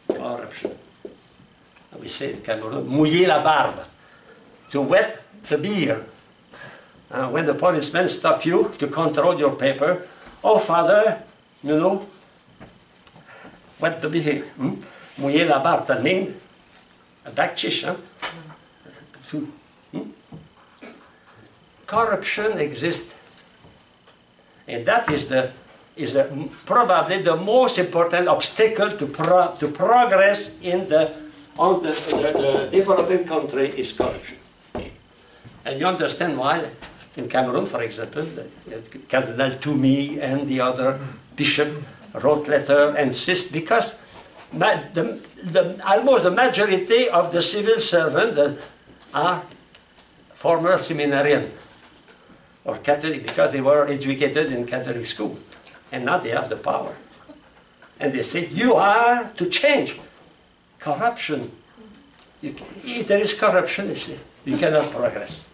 Corruption. We say in Cameroon, mouiller la barbe, to wet the beard. When the policeman stop you to control your paper, oh father, you know, wet the beard. Mouiller la barbe, that means a backchish. Corruption exists. And that is probably the most important obstacle to progress in the developing country is corruption. And you understand why in Cameroon, for example, Cardinal Toumi and the other bishop wrote letter and insist because almost the majority of the civil servants are former seminarian or Catholic because they were educated in Catholic school. And now they have the power. And they say, you are to change. Corruption. If there is corruption, you cannot progress.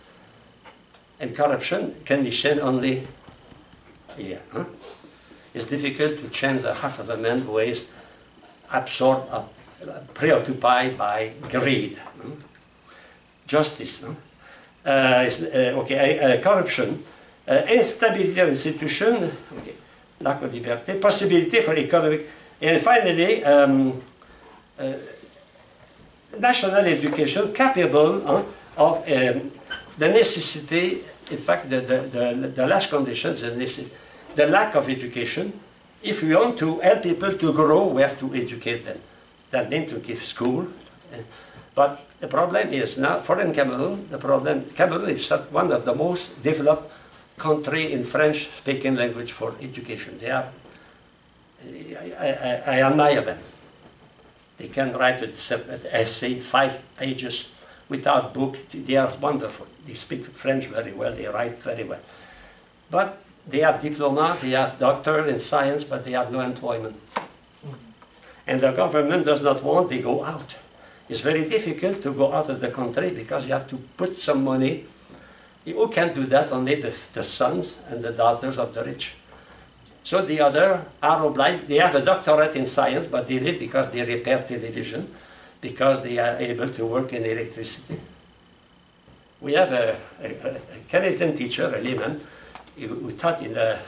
And corruption can be changed only here. It's difficult to change the heart of a man who is absorbed, preoccupied by greed. Justice. Corruption, instability of institution, lack of liberty, possibility for economic, and finally, national education capable of the necessity, in fact, the last condition, the lack of education. If we want to help people to grow, we have to educate them. That means to give school. But the problem is now, foreign Cameroon, Cameroon is one of the most developed countries in French-speaking language for education. They are, I admire them. They can write an essay, 5 pages without book. They are wonderful. They speak French very well, they write very well. But they have diploma, they have doctorate in science, but they have no employment. And the government does not want they go out. It's very difficult to go out of the country because you have to put some money. Who can do that? Only the sons and the daughters of the rich. So the other are obliged, they have a doctorate in science, but they live because they repair television, because they are able to work in electricity. We have a Canadian teacher, a layman, who taught in a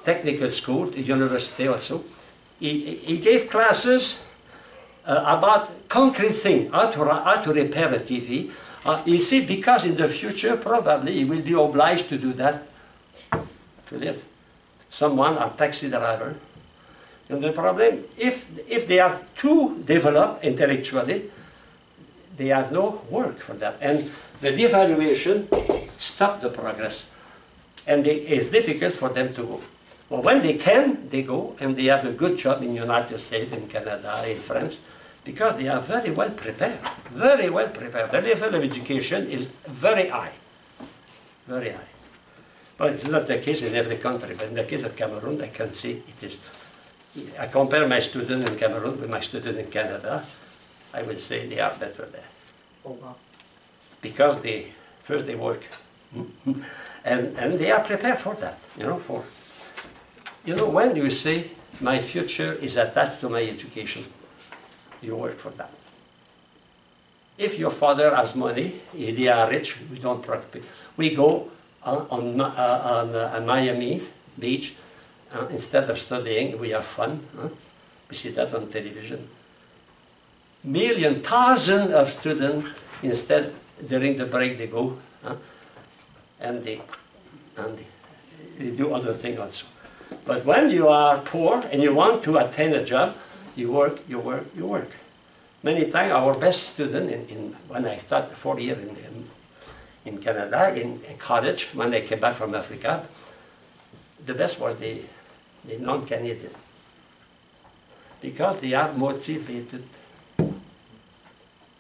technical school, a university also. He gave classes about concrete things, how to repair a TV. You see, because in the future, probably, he will be obliged to do that to live. Someone, a taxi driver. And the problem, if they are too developed intellectually, they have no work for that. And the devaluation stops the progress. And it's difficult for them to go. Well, when they can, they go, and they have a good job in the United States, in Canada, in France, because they are very well prepared. Very well prepared. The level of education is very high. Very high. But it's not the case in every country. But in the case of Cameroon, I can see it is. I compare my student in Cameroon with my student in Canada. I will say they are better there. Oh, wow. Because first they work. And they are prepared for that, when you say, my future is attached to my education, you work for that. If your father has money, if they are rich, we don't practice. We go on Miami Beach, instead of studying, we have fun. We see that on television. Thousands of students, instead, during the break, they go, and they do other things also. But when you are poor and you want to attain a job, you work. Many times our best student, when I started 4 years in Canada, in college, when I came back from Africa, the best was the non-Canadian. Because they are motivated.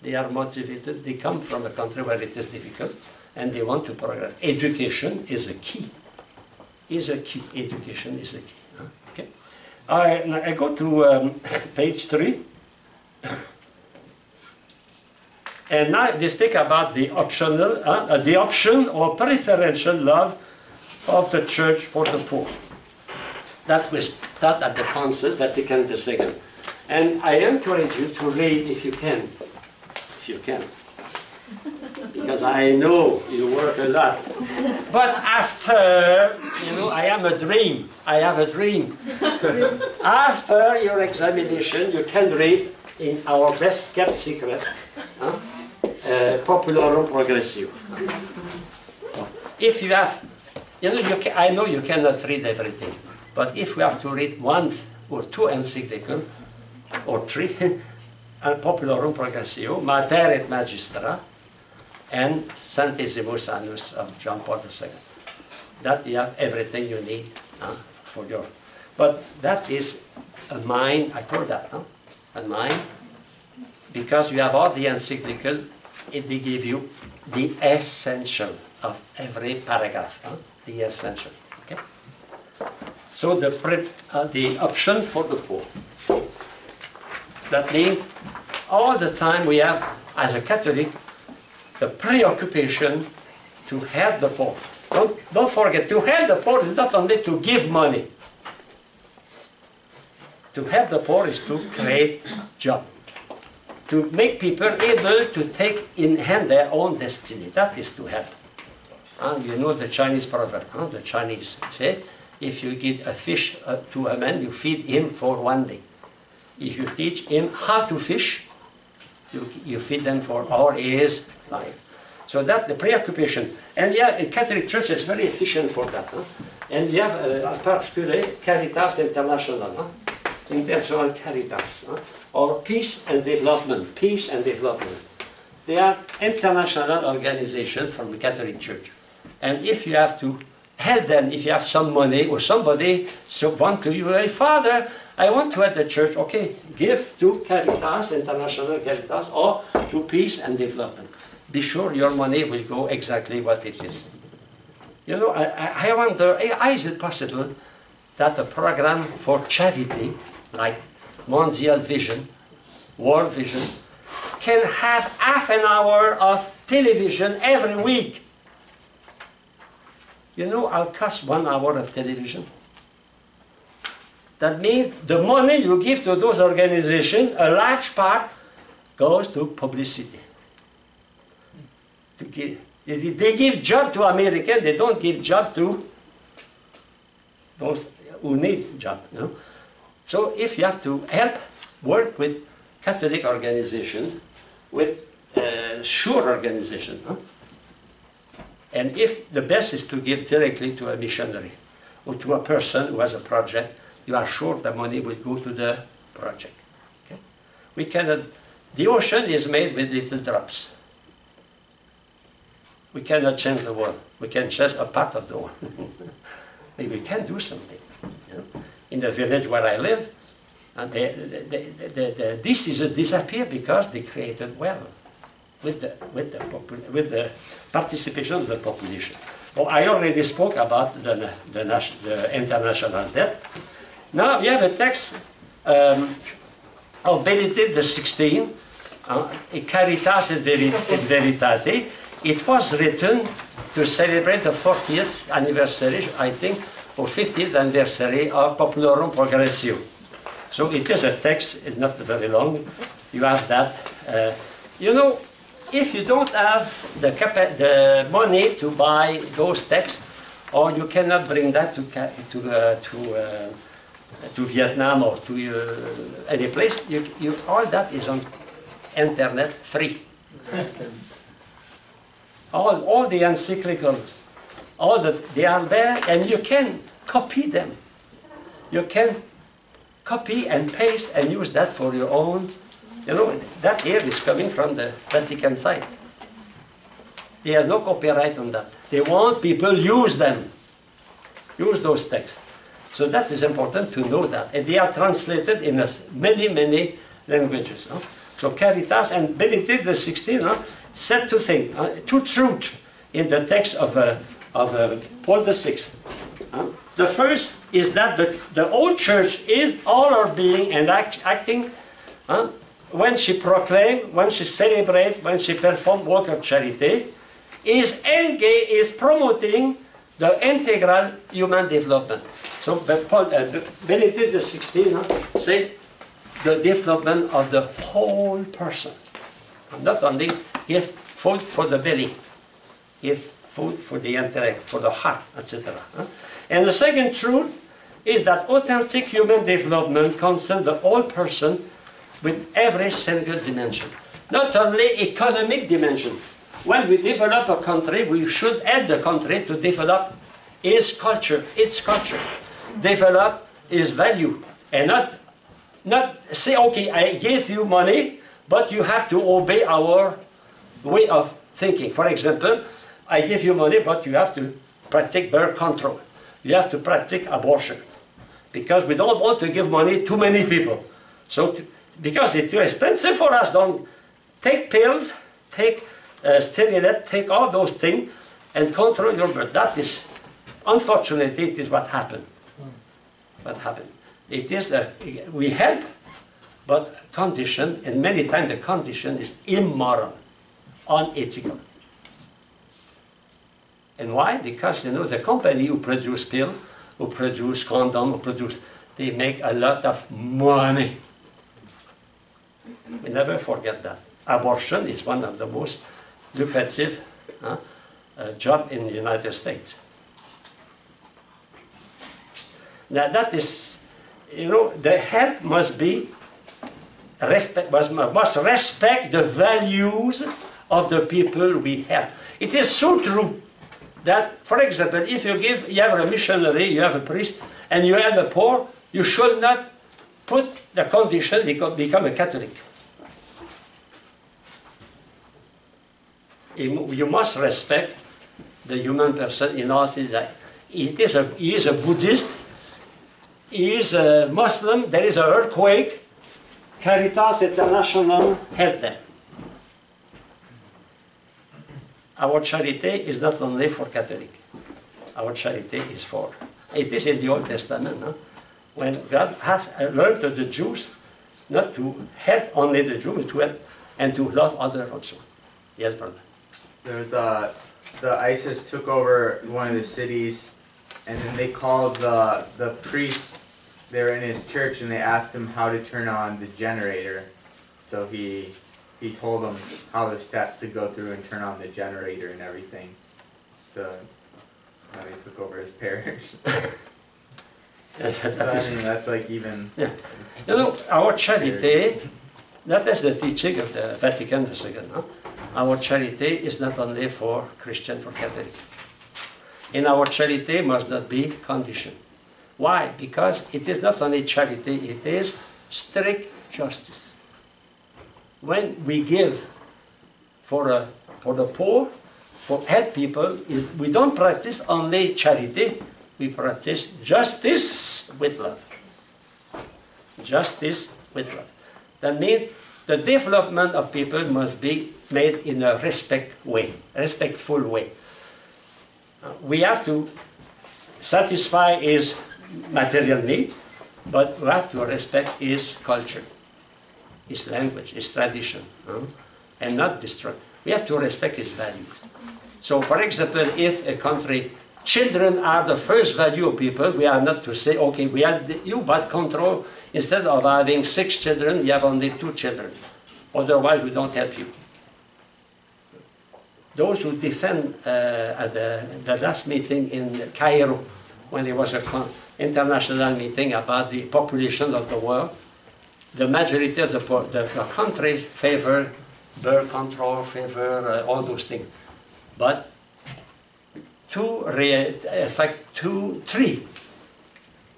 They are motivated. They come from a country where it is difficult, and they want to progress. Education is a key. Education is a key. Okay. I go to page 3. And now they speak about the option or preferential love of the church for the poor. That was taught at the Council, Vatican II. And I encourage you to read if you can. Because I know you work a lot. But after, I have a dream. After your examination, you can read in our best kept secret, Populorum Progressio. If you have, I know you cannot read everything, but if you have to read 1 or 2 encyclicals, or 3, Populorum Progressio, Mater et Magistra, and Centesimus Annus of John Paul II. That you have everything you need for your. But that is a mind, I told that, a mind, because you have all the encyclical, they give you the essential of every paragraph, the essential. Okay. So the option for the poor. That means all the time we have, as a Catholic, the preoccupation to help the poor. Don't forget, to help the poor is not only to give money. To help the poor is to create jobs. To make people able to take in hand their own destiny. That is to help. You know the Chinese proverb, the Chinese say, if you give a fish to a man, you feed him for 1 day. If you teach him how to fish, you feed them for all his life. So that's the preoccupation. And yeah, the Catholic Church is very efficient for that. And you have particularly Caritas International, International Caritas, or Peace and Development. Peace and Development. They are international organizations from the Catholic Church. And if you have to help them, if you have some money, or somebody want to you, hey, Father, I want to help the church, okay, give to Caritas, International Caritas, or to Peace and Development. be sure your money will go exactly what it is. You know, I wonder, how is it possible that a program for charity, like Mondial Vision, World Vision, can have half an hour of television every week? You know how it costs 1 hour of television? That means the money you give to those organizations, a large part goes to publicity. They give job to Americans, they don't give job to those who need job. You know? So if you have to help work with Catholic organizations, with sure organizations, huh? And if the best is to give directly to a missionary or to a person who has a project, you are sure the money will go to the project. Okay? We cannot, the ocean is made with little drops. We cannot change the world. We can change a part of the world. Maybe we can do something. You know? In the village where I live, and the diseases disappear because they created well with the participation of the population. Well, I already spoke about the international debt. Now we have a text of Benedict XVI, Caritas et Veritate. It was written to celebrate the 40th anniversary, I think, or 50th anniversary of Populorum Progressio. So it is a text, it's not very long. You have that. You know, if you don't have the money to buy those texts, or you cannot bring that to Vietnam or to any place, all that is on internet free. all the encyclicals, they are there, and you can copy them. You can copy and paste and use that for your own. You know, that here is coming from the Vatican side. They have no copyright on that. They want people use them, use those texts. So that is important to know that. And they are translated in many languages. Huh? So Caritas and Benedict XVI said two things, two truths in the text of Paul VI. The first is that the whole church is all her being and acting when she proclaims, when she celebrates, when she performs work of charity, is engaged, is promoting the integral human development. So Benedict XVI say the development of the whole person. Not only give food for the belly, give food for the intellect, for the heart, etc. And the second truth is that authentic human development concerns the whole person with every single dimension. Not only economic dimension. When we develop a country, we should help the country to develop its culture, develop its value, and not say, okay, I give you money, but you have to obey our way of thinking. For example, I give you money, but you have to practice birth control. You have to practice abortion. Because we don't want to give money to many people. So, because it's too expensive for us, don't take pills, take stimulants, take all those things, and control your birth. That is, unfortunately, it is what happened. What happened? It is, we help, but condition, and many times the condition is immoral, unethical. And why? Because, you know, the company who produce pill, who produce condom, they make a lot of money. We never forget that. Abortion is one of the most lucrative job in the United States. Now that is, you know, the help must be must respect the values of the people we help. It is so true that, for example, if you have a missionary, you have a priest, and you have the poor, you should not put the condition to become a Catholic. You must respect the human person in all his life. He is a Buddhist, he is a Muslim, there is an earthquake, Caritas International help them. our charity is not only for Catholic. Our charity is for, it is in the Old Testament, no? When God has learned to the Jews not to help only the Jews, to help and to love others also. Yes, brother. There's the ISIS took over one of the cities, and then they called the priest. They were in his church, and they asked him how to turn on the generator. So he told them how the steps to go through and turn on the generator and everything. So now they took over his parish. So, I mean, that's like even... Yeah. You know, our charity, that is the teaching of the Vatican II, no? Our charity is not only for Christian, for Catholic. And our charity must not be conditioned. Why? Because it is not only charity, it is strict justice. When we give for the poor, for help people, we don't practice only charity, we practice justice with love. Justice with love. That means the development of people must be made in a respectful way. We have to satisfy his material need, but we have to respect his culture, his language, his tradition, and not destroy. We have to respect his values. So, for example, if a country, children are the first value of people, we are not to say, okay, we have you but control, instead of having 6 children, you have only 2 children. Otherwise, we don't help you. Those who defend at the last meeting in Cairo, when there was an international meeting about the population of the world, the majority of the countries favor birth control, favor all those things. But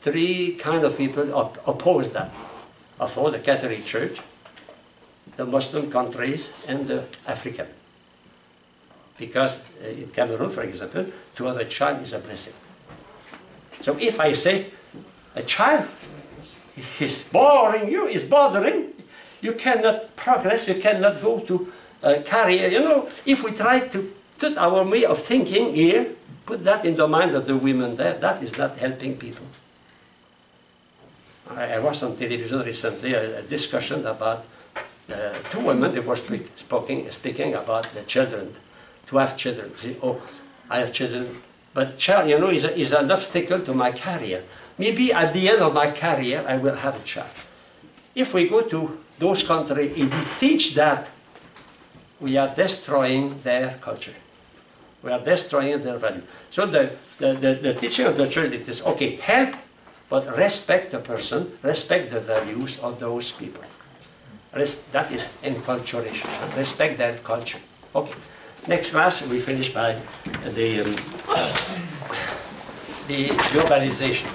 three kind of people oppose that. Of all, the Catholic Church, the Muslim countries, and the African. Because in Cameroon, for example, to have a child is a blessing. So if I say, a child is boring you, is bothering, you cannot progress, you cannot go to career. You know, if we try to put our way of thinking here, put that in the mind of the women there, that is not helping people. I was on television recently, a discussion about 2 women, they were speaking about the children, to have children. Say, oh, I have children, but child, you know, is an obstacle to my career. Maybe at the end of my career, I will have a child. If we go to those countries, if we teach that, we are destroying their culture. We are destroying their value. So the teaching of the church is, okay, help, but respect the person, respect the values of those people. That is enculturation. Respect their culture. Okay. Next class, we finish by the globalization.